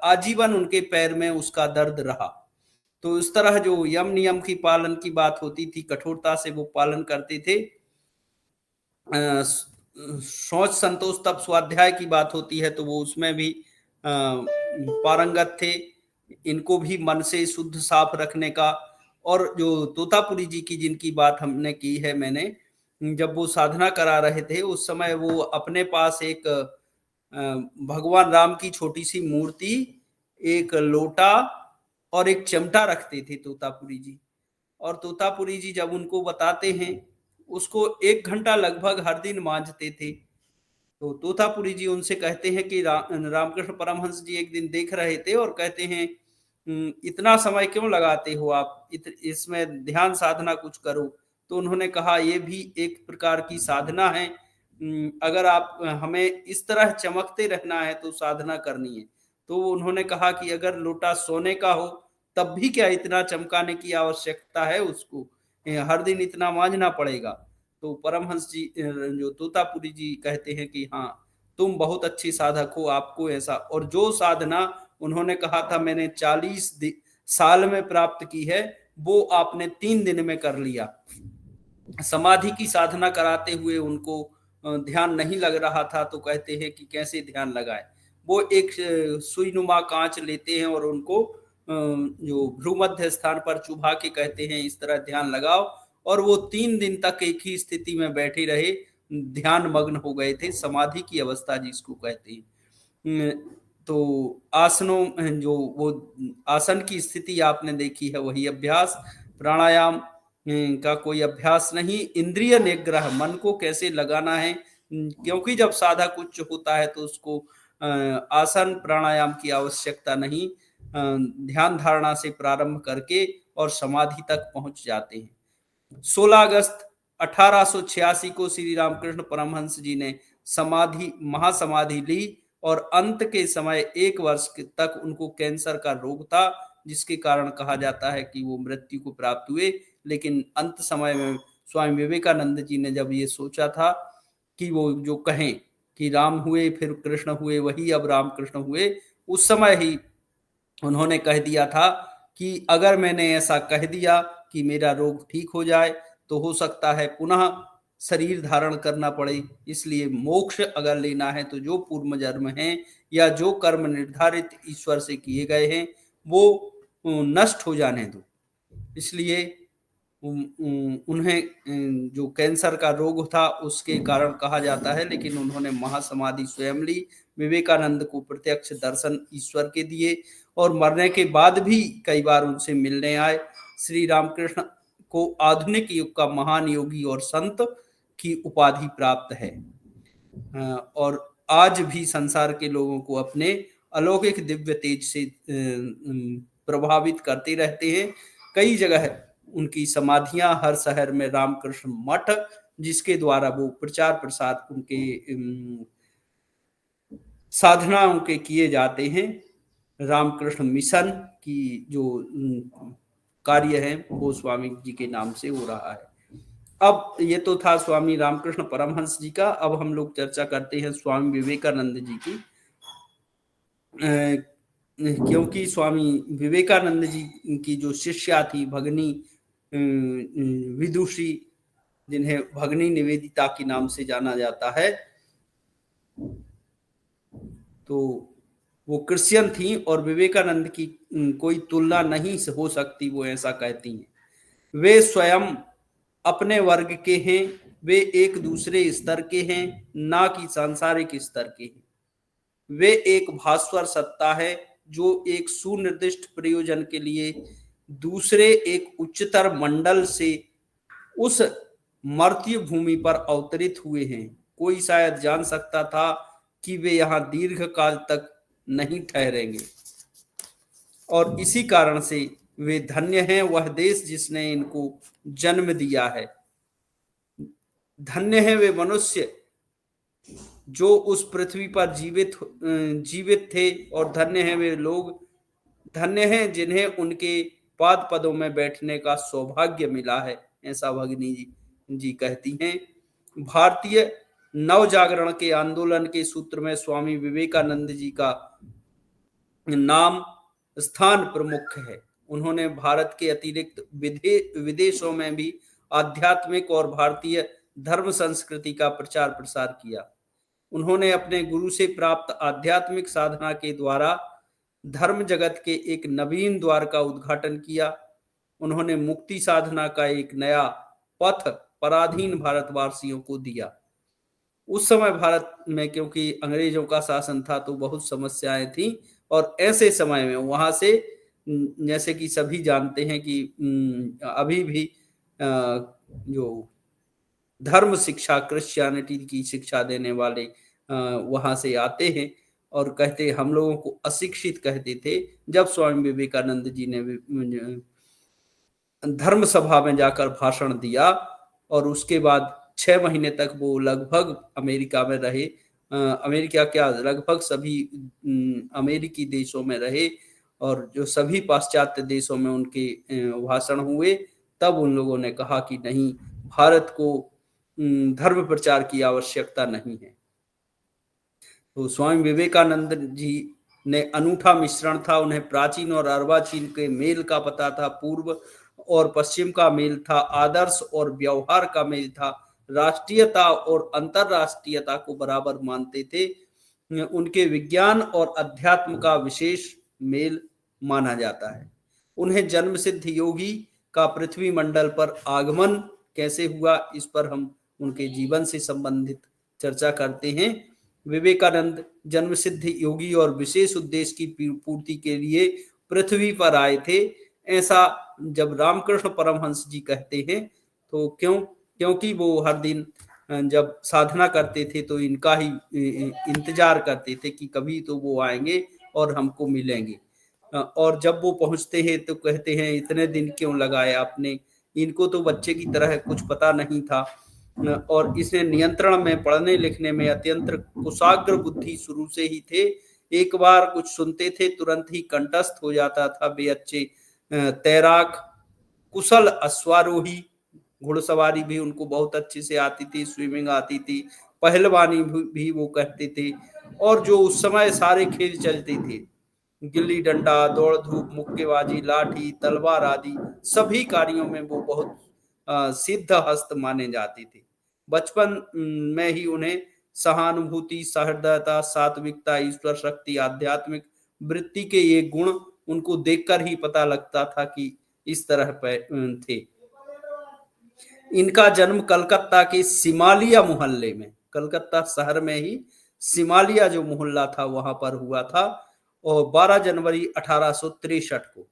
आजीवन उनके पैर में उसका दर्द रहा। तो इस तरह जो यम नियम की पालन की बात होती थी, कठोरता से वो पालन करते थे। शौच संतोष तप स्वाध्याय की बात होती है तो वो उसमें भी पारंगत थे। इनको भी मन से शुद्ध साफ रखने का। और जो तोतापुरी जी की जिनकी बात हमने की है, मैंने जब वो साधना करा रहे थे उस समय वो अपने पास एक भगवान राम की छोटी सी मूर्ति, एक लोटा और एक चिमटा रखते थे तोतापुरी जी। और तोतापुरी जी जब उनको बताते हैं, उसको 1 घंटा लगभग हर दिन मांजते थे। तो तोतापुरी जी उनसे कहते हैं कि रामकृष्ण परमहंस जी एक दिन देख रहे थे और कहते हैं, इतना समय क्यों लगाते हो आप, इसमें ध्यान साधना कुछ करो। तो उन्होंने कहा, ये भी एक प्रकार की साधना है। अगर आप हमें इस तरह चमकते रहना है तो साधना करनी है। तो उन्होंने कहा कि अगर लोटा सोने का हो तब भी क्या इतना चमकाने की आवश्यकता है, उसको हर दिन इतना मांझना पड़ेगा। तो परमहंस जी जो तोतापुरी जी कहते हैं कि हाँ, तुम बहुत अच्छी साधक हो, आपको ऐसा। और जो साधना उन्होंने कहा था मैंने 40 साल में प्राप्त की है, वो आपने 3 दिन में कर लिया। समाधि की साधना कराते हुए उनको ध्यान नहीं लग रहा था, तो कहते हैं कि कैसे ध्यान लगाए। वो एक सुईनुमा कांच लेते हैं और उनको जो भ्रूमध्य स्थान पर चुभा के कहते हैं इस तरह ध्यान लगाओ, और वो 3 दिन तक एक ही स्थिति में बैठे रहे, ध्यान मग्न हो गए थे। समाधि की अवस्था जिसको कहते हैं। तो आसनों, जो वो आसन की स्थिति आपने देखी है, वही अभ्यास। प्राणायाम का कोई अभ्यास नहीं। इंद्रिय निग्रह, मन को कैसे लगाना है, क्योंकि जब साधक उच्च होता है तो उसको आसन प्राणायाम की आवश्यकता नहीं, ध्यान धारणा से प्रारंभ करके और समाधि तक पहुंच जाते हैं। 16 अगस्त 1886 को श्री रामकृष्ण परमहंस जी ने समाधि महासमाधि ली और अंत के समय 1 वर्ष तक उनको कैंसर का रोग था, जिसके कारण कहा जाता है कि वो मृत्यु को प्राप्त हुए। लेकिन अंत समय में स्वामी विवेकानंद जी ने जब ये सोचा था कि वो जो कहें कि राम हुए फिर कृष्ण हुए, वही अब राम कृष्ण हुए, उस समय ही उन्होंने कह दिया था कि अगर मैंने ऐसा कह दिया कि मेरा रोग ठीक हो जाए तो हो सकता है पुनः शरीर धारण करना पड़े। इसलिए मोक्ष अगर लेना है तो जो पूर्व जन्म है या जो कर्म निर्धारित ईश्वर से किए गए हैं वो नष्ट हो जाने दो। इसलिए उन्हें जो कैंसर का रोग था उसके कारण कहा जाता है, लेकिन उन्होंने महासमाधि स्वयं ली। विवेकानंद को प्रत्यक्ष दर्शन ईश्वर के दिए और मरने के बाद भी कई बार उनसे मिलने आए। श्री रामकृष्ण को आधुनिक युग का महान योगी और संत की उपाधि प्राप्त है और आज भी संसार के लोगों को अपने अलौकिक दिव्य तेज से प्रभावित करते रहते हैं। कई जगह उनकी समाधियां, हर शहर में रामकृष्ण मठ, जिसके द्वारा वो प्रचार प्रसार उनके साधनाओं के किए जाते हैं। रामकृष्ण मिशन की जो कार्य है वो स्वामी जी के नाम से हो रहा है। अब ये तो था स्वामी रामकृष्ण परमहंस जी का। अब हम लोग चर्चा करते हैं स्वामी विवेकानंद जी की, क्योंकि स्वामी विवेकानंद जी की जो शिष्या थी भगनी विदुषी, जिन्हें भगनी निवेदिता के नाम से जाना जाता है, तो वो क्रिश्चियन थी और विवेकानंद की कोई तुलना नहीं हो सकती, वो ऐसा कहती हैं। वे स्वयं अपने वर्ग के हैं, वे एक दूसरे स्तर के हैं, ना कि सांसारिक स्तर के हैं। वे एक भास्वर सत्ता है जो एक सुनिर्दिष्ट प्रयोजन के लिए दूसरे एक उच्चतर मंडल से उस मर्त्य भूमि पर अवतरित हुए हैं। कोई शायद जान सकता था कि वे यहां दीर्घ काल तक नहीं ठहरेंगे और इसी कारण से वे धन्य हैं वह देश जिसने इनको जन्म दिया है। धन्य है वे मनुष्य जो उस पृथ्वी पर जीवित थे और धन्य है वे लोग, धन्य हैं जिन्हें उनके पाद पदों में बैठने का सौभाग्य मिला है, ऐसा भगिनी जी कहती हैं। भारतीय नव जागरण के आंदोलन के सूत्र में स्वामी विवेकानंद जी का नाम स्थान प्रमुख है। उन्होंने भारत के अतिरिक्त विदेशों में भी आध्यात्मिक और भारतीय धर्म संस्कृति का प्रचार प्रसार किया। उन्होंने अपने गुरु से प्राप्त आध्यात्मिक साधना के द्वारा धर्म जगत के एक नवीन द्वार का उद्घाटन किया। उन्होंने मुक्ति साधना का एक नया पथ पराधीन भारतवासियों को दिया। उस समय भारत में क्योंकि अंग्रेजों का शासन था तो बहुत समस्याएं थी, और ऐसे समय में वहां से जैसे कि सभी जानते हैं कि अभी भी जो धर्म शिक्षा, क्रिश्चियनिटी की शिक्षा देने वाले वहां से आते हैं और कहते हम लोगों को अशिक्षित कहते थे। जब स्वामी विवेकानंद जी ने धर्म सभा में जाकर भाषण दिया और उसके बाद 6 महीने तक वो लगभग अमेरिका में रहे, अमेरिका क्या लगभग सभी अमेरिकी देशों में रहे, और जो सभी पाश्चात्य देशों में उनके भाषण हुए, तब उन लोगों ने कहा कि नहीं, भारत को धर्म प्रचार की आवश्यकता नहीं है। तो स्वामी विवेकानंद जी ने अनूठा मिश्रण था, उन्हें प्राचीन और अर्वाचीन के मेल का पता था, पूर्व और पश्चिम का मेल था, आदर्श और व्यवहार का मेल था, राष्ट्रीयता और अंतरराष्ट्रीयता को बराबर मानते थे। उनके विज्ञान और अध्यात्म का विशेष मेल माना जाता है। उन्हें जन्म सिद्ध योगी का पृथ्वी मंडल पर आगमन कैसे हुआ, इस पर हम उनके जीवन से संबंधित चर्चा करते हैं। विवेकानंद जन्म सिद्ध योगी और विशेष उद्देश्य की पूर्ति के लिए पृथ्वी पर आए थे, ऐसा जब रामकृष्ण परमहंस जी कहते हैं तो क्योंकि वो हर दिन जब साधना करते थे तो इनका ही इंतजार करते थे कि कभी तो वो आएंगे और हमको मिलेंगे। और जब वो पहुंचते हैं तो कहते हैं इतने दिन क्यों लगाए आपने, इनको तो बच्चे की तरह कुछ पता नहीं था, और इसने नियंत्रण में, पढ़ने लिखने में अत्यंत कुशाग्र बुद्धि शुरू से ही थे। एक बार कुछ सुनते थे तुरंत ही कंठस्थ हो जाता था। वे अच्छे तैराक, कुशल अश्वारोही, घुड़सवारी भी उनको बहुत अच्छे से आती थी, स्विमिंग आती थी, पहलवानी भी वो करते थे, और जो उस समय सारे खेल चलते थे, गिल्ली डंडा, दौड़ धूप, मुक्केबाजी, लाठी, तलवार आदि सभी कार्यों में वो बहुत सिद्ध हस्त माने जाते थे। बचपन में ही उन्हें सहानुभूति, सहृदयता, सात्विकता, ईश्वर शक्ति, आध्यात्मिक वृत्ति के ये गुण उनको देखकर ही पता लगता था कि इस तरह थे। इनका जन्म कलकत्ता के सिमालिया मोहल्ले में, कलकत्ता शहर में ही सिमालिया जो मोहल्ला था वहां पर हुआ था, और 12 जनवरी 1863 को।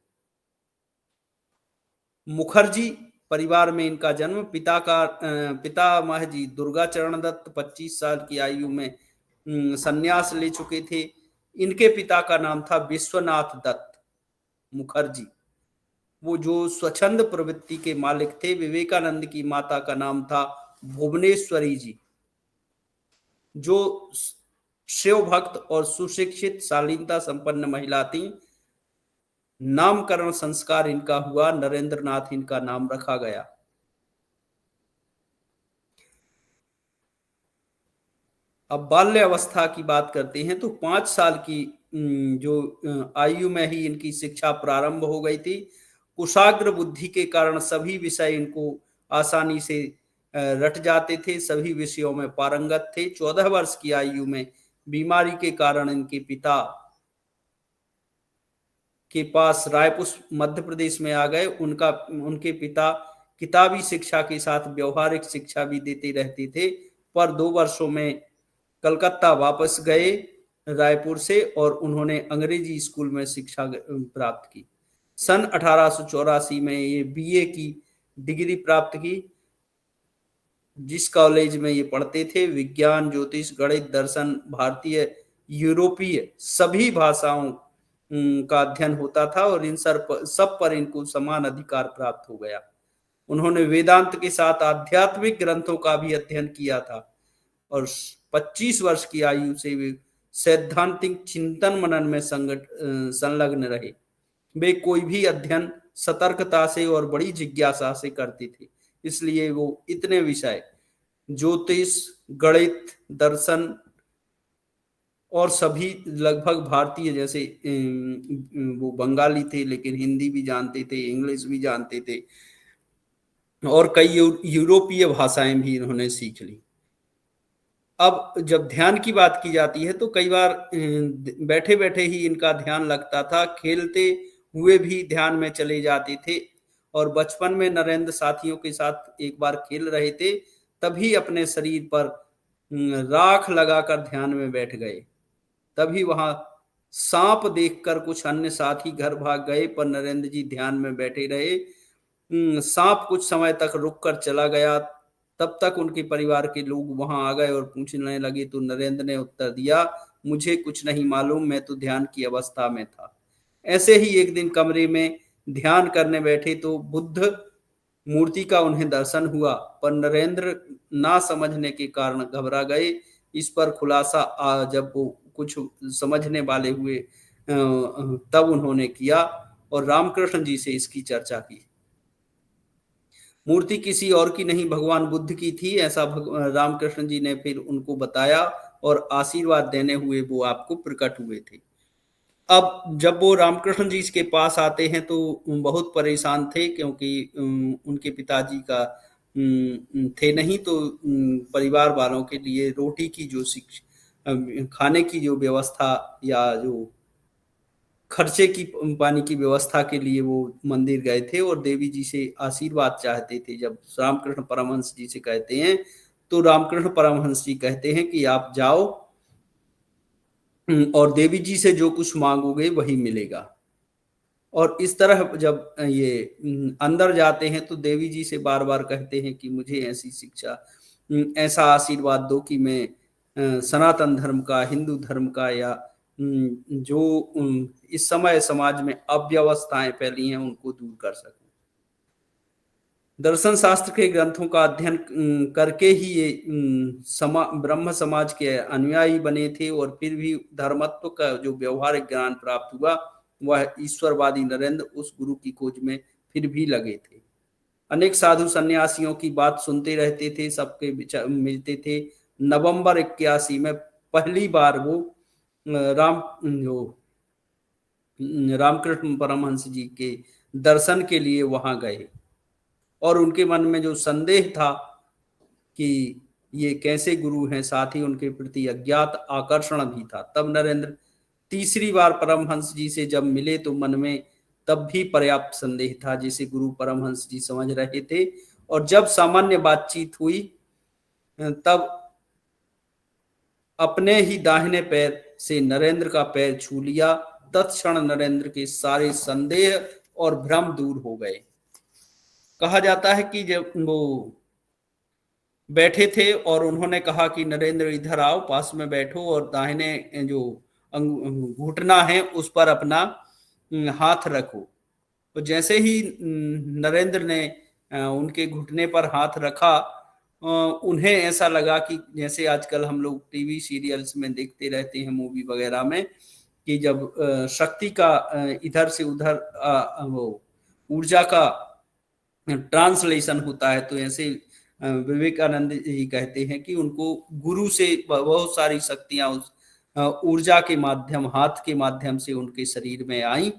मुखर्जी परिवार में इनका जन्म। पितामह जी दुर्गाचरण दत्त 25 साल की आयु में संन्यास ले चुके थे। इनके पिता का नाम था विश्वनाथ दत्त मुखर्जी, वो जो स्वच्छंद प्रवृत्ति के मालिक थे। विवेकानंद की माता का नाम था भुवनेश्वरी जी, जो शिव भक्त और सुशिक्षित शालीनता संपन्न महिला थी। नामकरण संस्कार इनका हुआ, नरेंद्र नाथ इनका नाम रखा गया। अब बाल्य अवस्था की बात करते हैं तो 5 साल की जो आयु में ही इनकी शिक्षा प्रारंभ हो गई थी। कुशाग्र बुद्धि के कारण सभी विषय इनको आसानी से रट जाते थे, सभी विषयों में पारंगत थे। 14 वर्ष की आयु में बीमारी के कारण इनके पिता के पास रायपुर मध्य प्रदेश में आ गए। उनके पिता किताबी शिक्षा के साथ व्यवहारिक शिक्षा भी देते रहते थे, पर 2 वर्षों में कलकत्ता वापस गए रायपुर से, और उन्होंने अंग्रेजी स्कूल में शिक्षा प्राप्त की। सन 1884 में ये बीए की डिग्री प्राप्त की। जिस कॉलेज में ये पढ़ते थे, विज्ञान, ज्योतिष, गणित, दर्शन, भारतीय, यूरोपीय सभी भाषाओं का अध्ययन होता था, और इन सब पर इनको समान अधिकार प्राप्त हो गया। उन्होंने वेदांत के साथ आध्यात्मिक ग्रंथों का भी अध्ययन किया था, और 25 वर्ष की आयु से वे सैद्धांतिक चिंतन मनन में संलग्न रहे। वे कोई भी अध्ययन सतर्कता से और बड़ी जिज्ञासा से करते थे। इसलिए वो इतने विषय ज्योतिष, गणित, दर्शन और सभी लगभग भारतीय, जैसे वो बंगाली थे लेकिन हिंदी भी जानते थे, इंग्लिश भी जानते थे और कई यूरोपीय भाषाएं भी इन्होंने सीख ली। अब जब ध्यान की बात की जाती है तो कई बार बैठे बैठे ही इनका ध्यान लगता था, खेलते हुए भी ध्यान में चले जाते थे। और बचपन में नरेंद्र साथियों के साथ एक बार खेल रहे थे, तभी अपने शरीर पर राख लगाकर ध्यान में बैठ गए। तभी वहां सांप देखकर कुछ अन्य साथी घर भाग गए, पर नरेंद्र जी ध्यान में बैठे रहे। सांप कुछ समय तक रुक कर चला गया। तब तक उनके परिवार के लोग वहां आ गए और पूछने लगे, तो नरेंद्र ने उत्तर दिया, मुझे कुछ नहीं मालूम, मैं तो ध्यान की अवस्था में था। ऐसे ही एक दिन कमरे में ध्यान करने बैठे तो बुद्ध मूर्ति का उन्हें दर्शन हुआ, पर नरेंद्र ना समझने के कारण घबरा गए। इस पर खुलासा जब वो कुछ समझने वाले हुए तब उन्होंने किया और रामकृष्ण जी से इसकी चर्चा की। मूर्ति किसी और की नहीं, भगवान बुद्ध की थी, ऐसा रामकृष्ण जी ने फिर उनको बताया और आशीर्वाद देने हुए वो आपको प्रकट हुए थे। अब जब वो रामकृष्ण जी के पास आते हैं तो बहुत परेशान थे, क्योंकि उनके पिताजी का थे नहीं, तो परिवार वालों के लिए रोटी की जो खाने की जो व्यवस्था या जो खर्चे की पानी की व्यवस्था के लिए वो मंदिर गए थे और देवी जी से आशीर्वाद चाहते थे। जब रामकृष्ण परमहंस जी से कहते हैं तो रामकृष्ण परमहंस जी कहते हैं कि आप जाओ और देवी जी से जो कुछ मांगोगे वही मिलेगा। और इस तरह जब ये अंदर जाते हैं तो देवी जी से बार बार कहते हैं कि मुझे ऐसी शिक्षा, ऐसा आशीर्वाद दो कि मैं सनातन धर्म का, हिंदू धर्म का या जो इस समय समाज में अव्यवस्थाएं फैली हैं उनको दूर कर सकूं। दर्शन शास्त्र के ग्रंथों का अध्ययन करके ही ये ब्रह्म समाज के अनुयायी बने थे और फिर भी धर्मत्व का जो व्यवहारिक ज्ञान प्राप्त हुआ वह ईश्वरवादी नरेंद्र उस गुरु की खोज में फिर भी लगे थे। अनेक साधु सन्यासियों की बात सुनते रहते थे, सबके विचार मिलते थे। नवंबर 81 में पहली बार वो रामकृष्ण परमहंस जी के दर्शन के लिए वहां गए और उनके मन में जो संदेह था कि ये कैसे गुरु हैं, साथ ही उनके प्रति अज्ञात आकर्षण भी था। तब नरेंद्र तीसरी बार परमहंस जी से जब मिले तो मन में तब भी पर्याप्त संदेह था, जिसे गुरु परमहंस जी समझ रहे थे। और जब सामान्य बातचीत हुई तब अपने ही दाहिने पैर से नरेंद्र का पैर छू लिया। तत्क्षण नरेंद्र के सारे संदेह और भ्रम दूर हो गए। कहा जाता है कि जब वो बैठे थे और उन्होंने कहा कि नरेंद्र इधर आओ, पास में बैठो और दाहिने जो घुटना है उस पर अपना हाथ रखो। तो जैसे ही नरेंद्र ने उनके घुटने पर हाथ रखा, उन्हें ऐसा लगा कि जैसे आजकल हम लोग टीवी सीरियल्स में देखते रहते हैं, मूवी वगैरह में, कि जब शक्ति का इधर से उधर वो ऊर्जा का ट्रांसलेशन होता है, तो ऐसे विवेकानंद जी कहते हैं कि उनको गुरु से बहुत सारी शक्तियां उस ऊर्जा के माध्यम, हाथ के माध्यम से उनके शरीर में आई।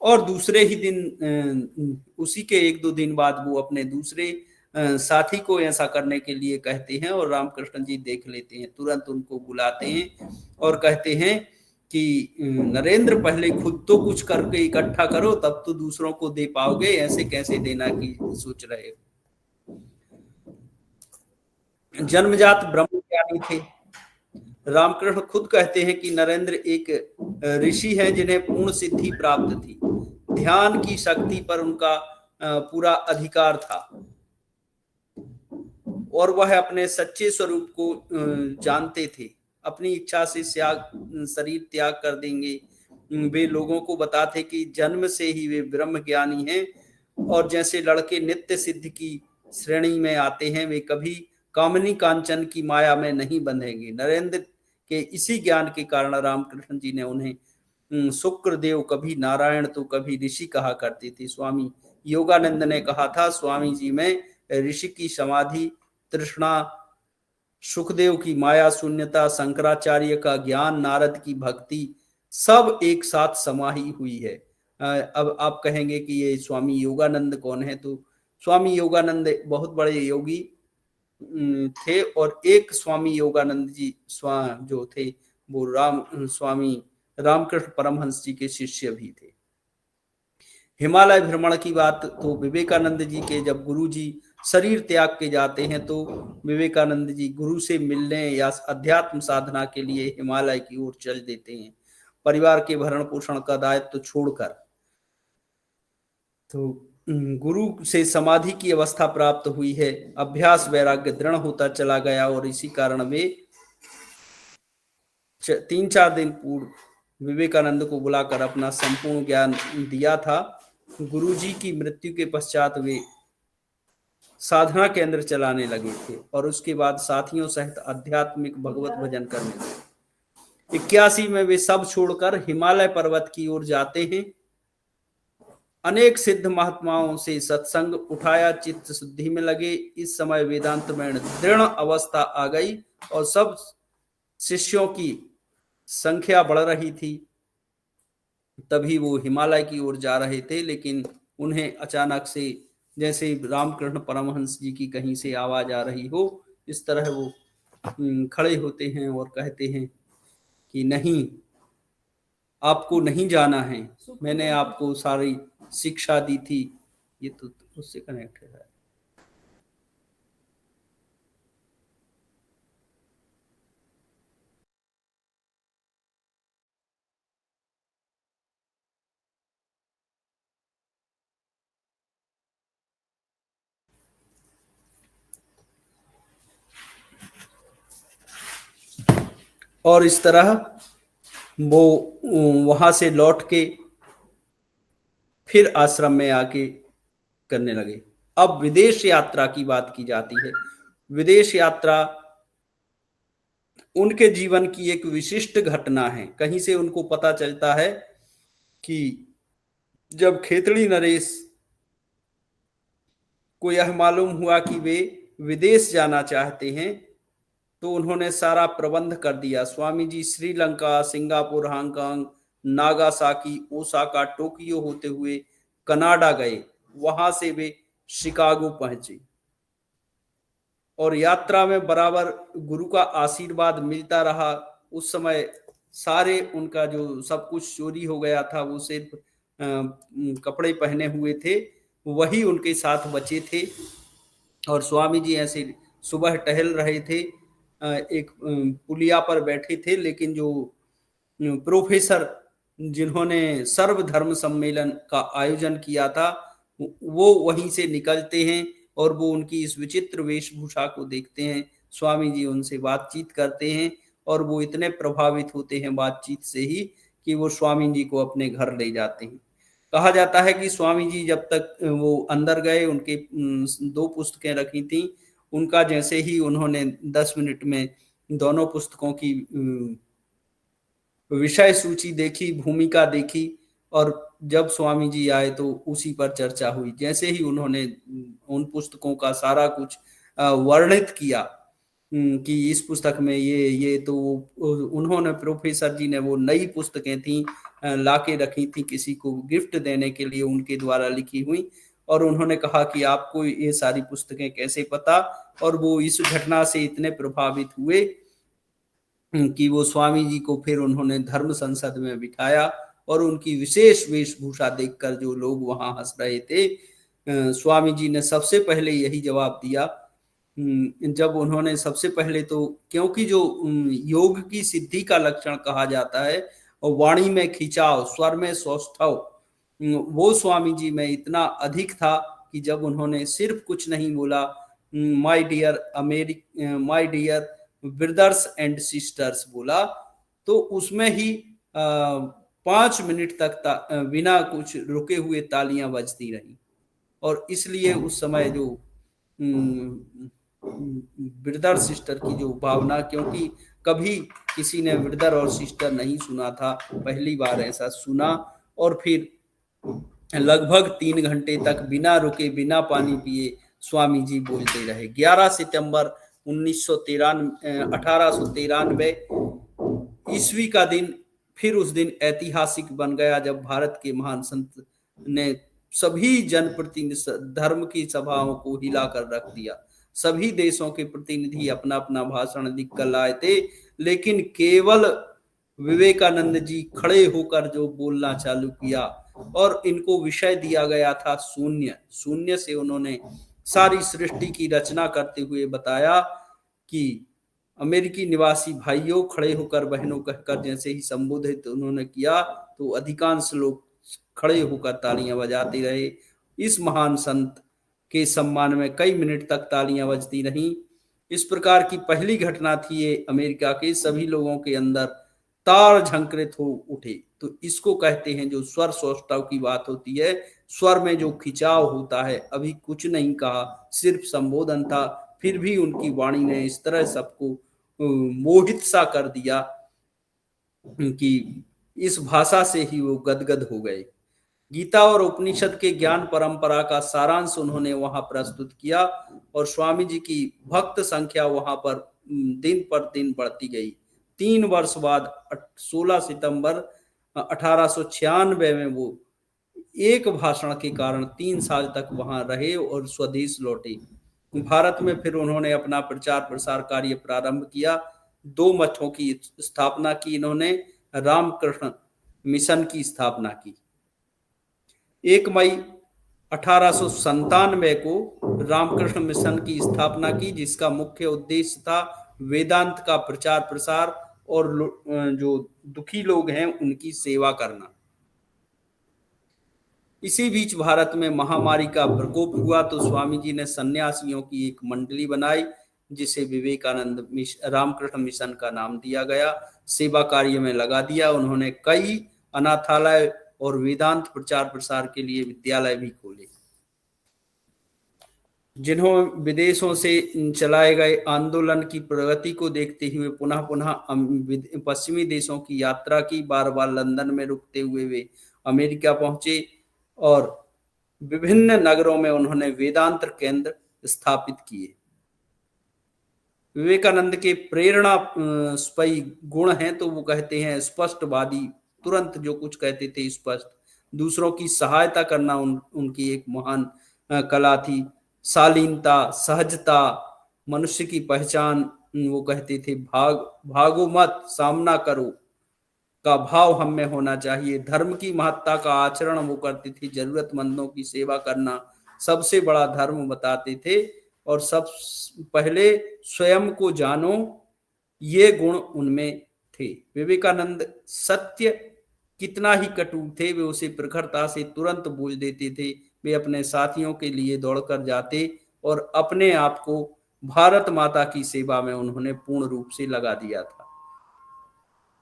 और दूसरे ही दिन उसी के 1-2 दिन बाद वो अपने दूसरे साथी को ऐसा करने के लिए कहते हैं और रामकृष्ण जी देख लेते हैं, तुरंत उनको बुलाते हैं और कहते हैं कि नरेंद्र पहले खुद तो कुछ करके इकट्ठा करो, तब तो दूसरों को दे पाओगे, ऐसे कैसे देना की सोच रहे हो। जन्मजात ब्रह्मज्ञानी थे। रामकृष्ण खुद कहते हैं कि नरेंद्र एक ऋषि है जिन्हें पूर्ण सिद्धि प्राप्त थी। ध्यान की शक्ति पर उनका पूरा अधिकार था और वह अपने सच्चे स्वरूप को जानते थे। अपनी इच्छा से शरीर त्याग कर देंगे। वे लोगों को बताते कि जन्म से ही वे ब्रह्म ज्ञानी हैं और जैसे लड़के नित्य सिद्ध की श्रेणी में आते हैं, वे कभी कामनी कांचन की माया में नहीं बंधेंगे। नरेंद्र के इसी ज्ञान के कारण रामकृष्ण जी ने उन्हें शुक्रदेव कभी नारायण तो कभी ऋषि कहा करते थे। स्वामी योगानंद ने कहा था, स्वामी जी में ऋषि की समाधि, तृष्णा, सुखदेव की माया शून्यता, शंकराचार्य का ज्ञान, नारद की भक्ति, सब एक साथ समाही हुई है। अब आप कहेंगे कि ये स्वामी योगानंद कौन है? तो स्वामी योगानंद बहुत बड़े योगी थे, और एक स्वामी योगानंद जी जो थे वो स्वामी रामकृष्ण परमहंस जी के शिष्य भी थे। हिमालय भ्रमण की बात तो विवेकानंद जी के, जब गुरु जी शरीर त्याग के जाते हैं तो विवेकानंद जी गुरु से मिलने या अध्यात्म साधना के लिए हिमालय की ओर चल देते हैं, परिवार के भरण पोषण का दायित्व तो छोड़कर। तो गुरु से समाधि की अवस्था प्राप्त हुई है, अभ्यास वैराग्य दृढ़ होता चला गया, और इसी कारण वे 3-4 दिन पूर्व विवेकानंद को बुलाकर अपना संपूर्ण ज्ञान दिया था। गुरुजी की मृत्यु के पश्चात वे साधना केंद्र चलाने लगे थे, और उसके बाद साथियों सहित आध्यात्मिक भगवत भजन करने लगे। 81 में वे सब छोड़कर हिमालय पर्वत की ओर जाते हैं। अनेक सिद्ध महात्माओं से सत्संग उठाया, चित्त शुद्धि में लगे। इस समय वेदांत में दृढ़ अवस्था आ गई और सब शिष्यों की संख्या बढ़ रही थी। तभी वो हिमालय की ओर जा रहे थे, लेकिन उन्हें अचानक से जैसे रामकृष्ण परमहंस जी की कहीं से आवाज आ रही हो, इस तरह वो खड़े होते हैं और कहते हैं कि नहीं, आपको नहीं जाना है, मैंने आपको सारी शिक्षा दी थी। ये तो उससे कनेक्ट है। और इस तरह वो वहां से लौट के फिर आश्रम में आके करने लगे। अब विदेश यात्रा की बात की जाती है। विदेश यात्रा उनके जीवन की एक विशिष्ट घटना है। कहीं से उनको पता चलता है कि जब खेतड़ी नरेश को यह मालूम हुआ कि वे विदेश जाना चाहते हैं, तो उन्होंने सारा प्रबंध कर दिया। Swami ji Sri Lanka, Singapore, Hong Kong, Nagasaki, Osaka, Tokyo होते हुए कनाडा गए। वहां से वे शिकागो पहुंचे, और यात्रा में बराबर गुरु का आशीर्वाद मिलता रहा। उस समय सारे उनका जो सब कुछ चोरी हो गया था, वो सिर्फ कपड़े पहने हुए थे, वही उनके साथ बचे थे। और स्वामी जी ऐसे सुबह टहल रहे थे, एक पुलिया पर बैठे थे, लेकिन जो प्रोफेसर जिन्होंने सर्वधर्म सम्मेलन का आयोजन किया था, वो वहीं से निकलते हैं, और वो उनकी इस विचित्र वेशभूषा को देखते हैं। स्वामी जी उनसे बातचीत करते हैं, और वो इतने प्रभावित होते हैं बातचीत से ही कि वो स्वामी जी को अपने घर ले जाते हैं। कहा जाता है कि स्वामी जी जब तक वो अंदर गए, उनके 2 पुस्तकें रखी थी, उनका जैसे ही उन्होंने 10 मिनट में दोनों पुस्तकों की विषय सूची देखी, भूमिका देखी, और जब स्वामी जी आए तो उसी पर चर्चा हुई। जैसे ही उन्होंने उन पुस्तकों का सारा कुछ वर्णित किया कि इस पुस्तक में ये तो उन्होंने, प्रोफेसर जी ने, वो नई पुस्तकें थी, लाके रखी थी किसी को गिफ्ट देने के लिए, उनके द्वारा लिखी हुई, और उन्होंने कहा कि आपको ये सारी पुस्तकें कैसे पता? और वो इस घटना से इतने प्रभावित हुए कि वो स्वामी जी को फिर उन्होंने धर्म संसद में बिठाया, और उनकी विशेष वेशभूषा देखकर जो लोग वहां हंस रहे थे, स्वामी जी ने सबसे पहले यही जवाब दिया। जब उन्होंने सबसे पहले तो, क्योंकि जो योग की सिद्धि का लक्षण कहा जाता है, और वाणी में खिंचाव, स्वर में सौष्ठव, वो स्वामी जी में इतना अधिक था कि जब उन्होंने सिर्फ कुछ नहीं बोला, my dear brothers and sisters बोला, तो उसमें ही 5 मिनट तक बिना कुछ रुके हुए तालियां बजती रही। और इसलिए उस समय जो ब्रदर सिस्टर की जो भावना, क्योंकि कभी किसी ने ब्रदर और सिस्टर नहीं सुना था, पहली बार ऐसा सुना। और फिर लगभग 3 घंटे तक बिना रुके बिना पानी पिए स्वामी जी बोलते रहे। 11 सितंबर 1893 ईस्वी का दिन फिर उस दिन ऐतिहासिक बन गया, जब भारत के महान संत ने सभी जनप्रतिनिधि धर्म की सभाओं को हिलाकर रख दिया। सभी देशों के प्रतिनिधि अपना अपना भाषण लिख कर लाए थे, लेकिन केवल विवेकानंद जी खड़े होकर जो बोलना चालू किया, और इनको विषय दिया गया था शून्य। शून्य से उन्होंने सारी सृष्टि की रचना करते हुए बताया कि अमेरिकी निवासी भाइयों, खड़े होकर बहनों कहकर जैसे ही संबोधित उन्होंने किया, तो अधिकांश लोग खड़े होकर तालियां बजाते रहे। इस महान संत के सम्मान में कई मिनट तक तालियां बजती रहीं। इस प्रकार की पहली घटना थी ये अमेरिका के। सभी लोगों के अंदर तार झंकृत हो उठे। तो इसको कहते हैं, जो स्वर सौष्ठव की बात होती है, स्वर में जो खिंचाव होता है। अभी कुछ नहीं कहा, सिर्फ संबोधन था, फिर भी उनकी वाणी ने इस तरह सबको मोहित सा कर दिया कि इस भाषा से ही वो गदगद हो गए। गीता और उपनिषद के ज्ञान परंपरा का सारांश उन्होंने वहां प्रस्तुत किया, और स्वामी जी की भक्त संख्या वहां पर दिन पर दिन बढ़ती गई। 3 वर्ष बाद 16 सितंबर 1896 में वो एक भाषण के कारण 3 साल तक वहां रहे और स्वदेश लौटे। भारत में फिर उन्होंने अपना प्रचार प्रसार कार्य प्रारंभ किया। 2 मठों की स्थापना की इन्होंने, रामकृष्ण मिशन की स्थापना की। 1 मई 1897 को रामकृष्ण मिशन की स्थापना की, जिसका मुख्य उद्देश्य था वेदांत का प्रचार प्रसार और जो दुखी लोग हैं उनकी सेवा करना। इसी बीच भारत में महामारी का प्रकोप हुआ, तो स्वामी जी ने सन्यासियों की एक मंडली बनाई, जिसे विवेकानंद रामकृष्ण मिशन का नाम दिया गया। सेवा कार्य में लगा दिया। उन्होंने कई अनाथालय और वेदांत प्रचार प्रसार के लिए विद्यालय भी खोले। जिन्हों विदेशों से चलाए गए आंदोलन की प्रगति को देखते हुए पुनः पुनः पश्चिमी देशों की यात्रा की। बार बार लंदन में रुकते हुए वे अमेरिका पहुंचे, और विभिन्न नगरों में उन्होंने वेदांत केंद्र स्थापित किए। विवेकानंद के प्रेरणा स्पई गुण हैं, तो वो कहते हैं स्पष्टवादी, तुरंत जो कुछ कहते थे स्पष्ट। दूसरों की सहायता करना उनकी एक महान कला थी। शालीनता, सहजता, मनुष्य की पहचान, वो कहते थे भागो मत, सामना करो का भाव हम में होना चाहिए। धर्म की महत्ता का आचरण वो करते थे। जरूरतमंदों की सेवा करना सबसे बड़ा धर्म बताते थे, और सब पहले स्वयं को जानो, ये गुण उनमें थे। विवेकानंद सत्य कितना ही कटु थे, वे उसे प्रखरता से तुरंत बोल देते थे। वे अपने साथियों के लिए दौड़कर जाते, और अपने आप को भारत माता की सेवा में उन्होंने पूर्ण रूप से लगा दिया था।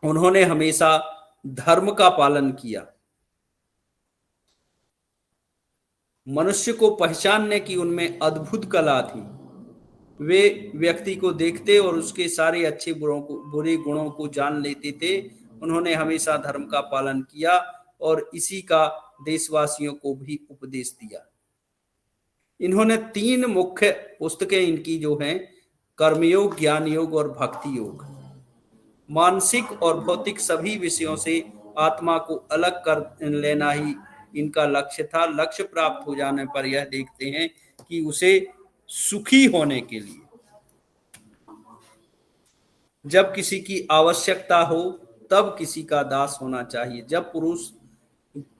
उन्होंने हमेशा धर्म का पालन किया। मनुष्य को पहचानने की उनमें अद्भुत कला थी। वे व्यक्ति को देखते और उसके सारे अच्छे बुरे गुणों को जान लेते थे। उन्होंने हमेशा धर्म का पालन किया, और इसी का देशवासियों को भी उपदेश दिया। इन्होंने 3 मुख्य पुस्तकें इनकी जो हैं, कर्मयोग, ज्ञान योग और भक्ति योग। मानसिक और भौतिक सभी विषयों से आत्मा को अलग कर लेना ही इनका लक्ष्य था। लक्ष्य प्राप्त हो जाने पर यह देखते हैं कि उसे सुखी होने के लिए जब किसी की आवश्यकता हो तब किसी का दास होना चाहिए। जब पुरुष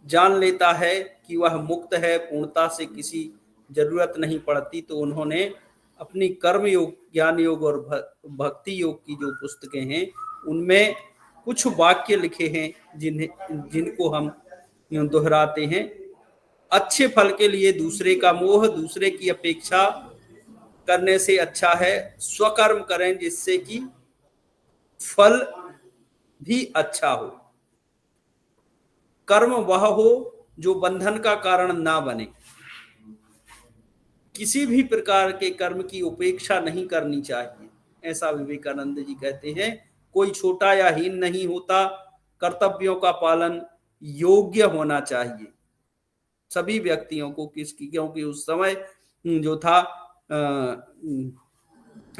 जान लेता है कि वह मुक्त है, पूर्णता से किसी जरूरत नहीं पड़ती, तो उन्होंने अपनी कर्म योग, ज्ञान योग और भक्ति योग की जो पुस्तकें हैं, उनमें कुछ वाक्य लिखे हैं जिनको हम दोहराते हैं। अच्छे फल के लिए दूसरे का मोह, दूसरे की अपेक्षा करने से अच्छा है स्वकर्म करें, जिससे कि फल भी अच्छा हो। कर्म वह हो जो बंधन का कारण ना बने। किसी भी प्रकार के कर्म की उपेक्षा नहीं करनी चाहिए, ऐसा विवेकानंद जी कहते हैं। कोई छोटा या हीन नहीं होता। कर्तव्यों का पालन योग्य होना चाहिए सभी व्यक्तियों को, किसकी, क्योंकि उस समय जो था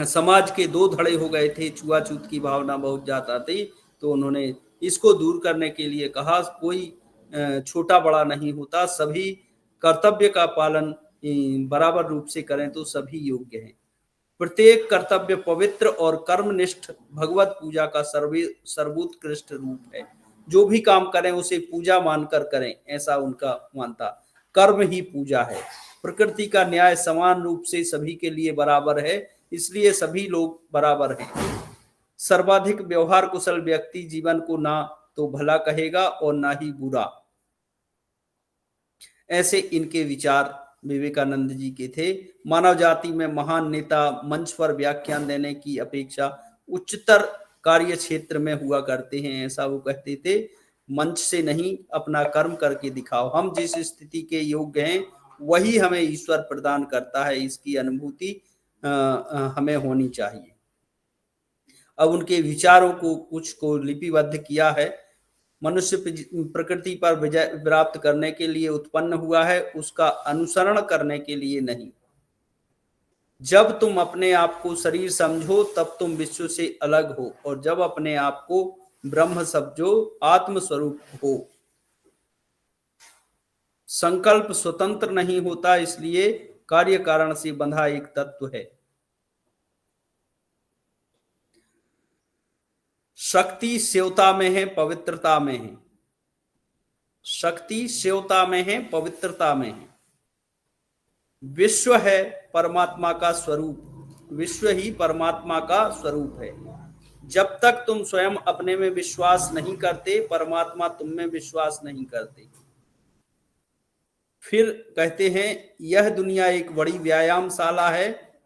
समाज के दो धड़े हो गए थे, छुआछूत की भावना बहुत ज्यादा थी। तो उन्होंने इसको दूर करने के लिए कहा कोई छोटा बड़ा नहीं होता, सभी कर्तव्य का पालन बराबर रूप से करें तो सभी योग्य हैं। प्रत्येक कर्तव्य पवित्र और कर्मनिष्ठ भगवत पूजा का सर्वोत्कृष्ट रूप है। जो भी काम करें उसे पूजा मानकर करें, ऐसा उनका मानता। कर्म ही पूजा है। प्रकृति का न्याय समान रूप से सभी के लिए बराबर है, इसलिए सभी लोग बराबर हैं। सर्वाधिक व्यवहार कुशल व्यक्ति जीवन को ना तो भला कहेगा और ना ही बुरा। ऐसे इनके विचार विवेकानंद जी के थे। मानव जाति में महान नेता मंच पर व्याख्यान देने की अपेक्षा उच्चतर कार्य क्षेत्र में हुआ करते हैं, ऐसा वो कहते थे। मंच से नहीं, अपना कर्म करके दिखाओ। हम जिस स्थिति के योग्य हैं वही हमें ईश्वर प्रदान करता है, इसकी अनुभूति हमें होनी चाहिए। अब उनके विचारों को कुछ को लिपिबद्ध किया है। मनुष्य प्रकृति पर विजय प्राप्त करने के लिए उत्पन्न हुआ है, उसका अनुसरण करने के लिए नहीं। जब तुम अपने आप को शरीर समझो तब तुम विश्व से अलग हो, और जब अपने आप को ब्रह्म समझो आत्म स्वरूप हो। संकल्प स्वतंत्र नहीं होता, इसलिए कार्य कारण से बंधा एक तत्व है। शक्ति सेवता में है, पवित्रता में है। शक्ति सेवता में है, पवित्रता में है। विश्व है परमात्मा का स्वरूप, विश्व ही परमात्मा का स्वरूप है। जब तक तुम स्वयं अपने में विश्वास नहीं करते, परमात्मा तुम में विश्वास नहीं करते। फिर कहते हैं यह दुनिया एक बड़ी व्यायामशाला है,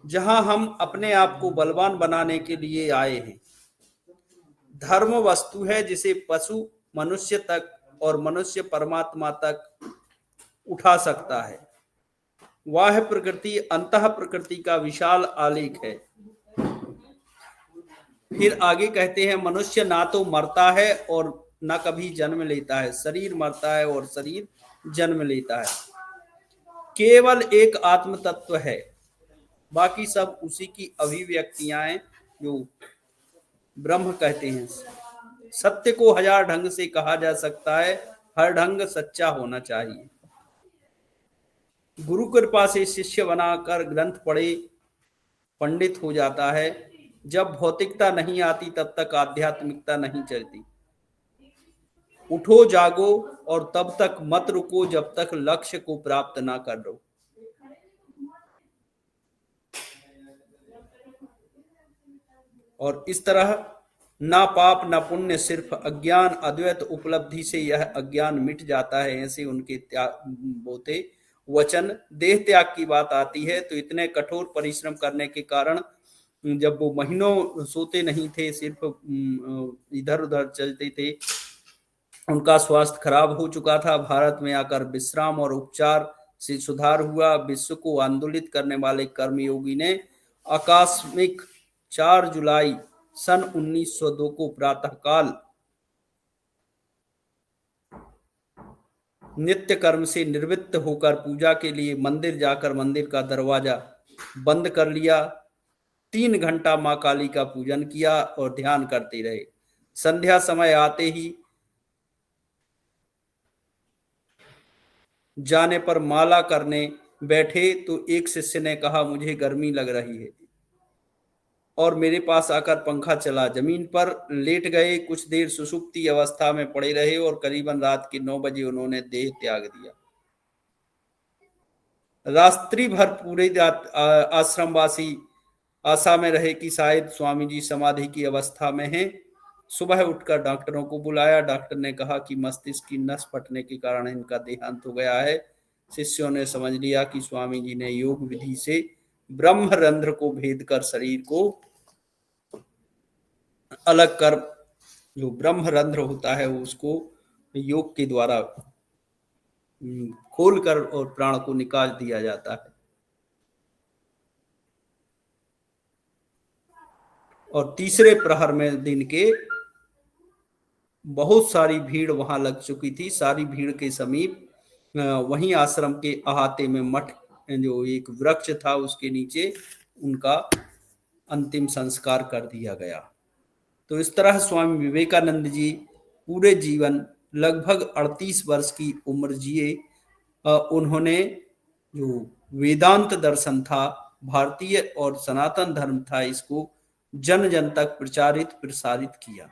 जहां हम अपने आप को बलवान बनाने के लिए आए हैं। धर्म वस्तु है जिसे पशु मनुष्य तक और मनुष्य परमात्मा तक उठा सकता है। वह प्रकृति अंतः प्रकृति का विशाल आलेख है। फिर आगे कहते हैं मनुष्य ना तो मरता है और ना कभी जन्म लेता है, शरीर मरता है और शरीर जन्म लेता है। केवल एक आत्म तत्व है, बाकी सब उसी की अभिव्यक्तियां हैं, जो ब्रह्म कहते हैं। सत्य को हजार ढंग से कहा जा सकता है, हर ढंग सच्चा होना चाहिए। गुरु कृपा से शिष्य बनाकर ग्रंथ पढ़े पंडित हो जाता है। जब भौतिकता नहीं आती तब तक आध्यात्मिकता नहीं चलती। उठो जागो और तब तक मत रुको जब तक लक्ष्य को प्राप्त ना कर लो। और इस तरह ना पाप ना पुण्य, सिर्फ अज्ञान, अद्वैत उपलब्धि से यह अज्ञान मिट जाता है। ऐसे उनके बोते वचन। देह त्याग की बात आती है तो इतने कठोर परिश्रम करने के कारण जब वो महीनों सोते नहीं थे, सिर्फ इधर उधर चलते थे, उनका स्वास्थ्य खराब हो चुका था। भारत में आकर विश्राम और उपचार से सुधार हुआ। विश्व को आंदोलित करने वाले कर्मयोगी ने आकस्मिक 4 जुलाई सन 1902 को प्रातःकाल नित्य कर्म से निवृत्त होकर पूजा के लिए मंदिर जाकर मंदिर का दरवाजा बंद कर लिया। 3 घंटा मां काली का पूजन किया और ध्यान करते रहे। संध्या समय आते ही जाने पर माला करने बैठे तो एक शिष्य ने कहा मुझे गर्मी लग रही है, और मेरे पास आकर पंखा चला। जमीन पर लेट गए, कुछ देर सुषुप्ति अवस्था में पड़े रहे और करीबन रात के 9 बजे उन्होंने देह त्याग दिया। रात्रि भर पूरे आश्रमवासी आशा में रहे कि शायद स्वामी जी समाधि की अवस्था में हैं। सुबह उठकर डॉक्टरों को बुलाया। डॉक्टर ने कहा कि मस्तिष्क की नस फटने के कारण इनका देहांत हो गया है। शिष्यों ने समझ लिया कि स्वामी जी ने योग विधि से ब्रह्मरंध्र को भेद कर शरीर को अलग कर, जो ब्रह्मरंध्र होता है उसको योग के द्वारा खोलकर और प्राण को निकाल दिया जाता है। और तीसरे प्रहर में दिन के बहुत सारी भीड़ वहां लग चुकी थी। सारी भीड़ के समीप वहीं आश्रम के अहाते में मठ जो एक वृक्ष था उसके नीचे उनका अंतिम संस्कार कर दिया गया। तो इस तरह स्वामी विवेकानंद जी पूरे जीवन लगभग 38 वर्ष की उम्र जिए। उन्होंने जो वेदांत दर्शन था, भारतीय और सनातन धर्म था, इसको जन जन तक प्रचारित प्रसारित किया।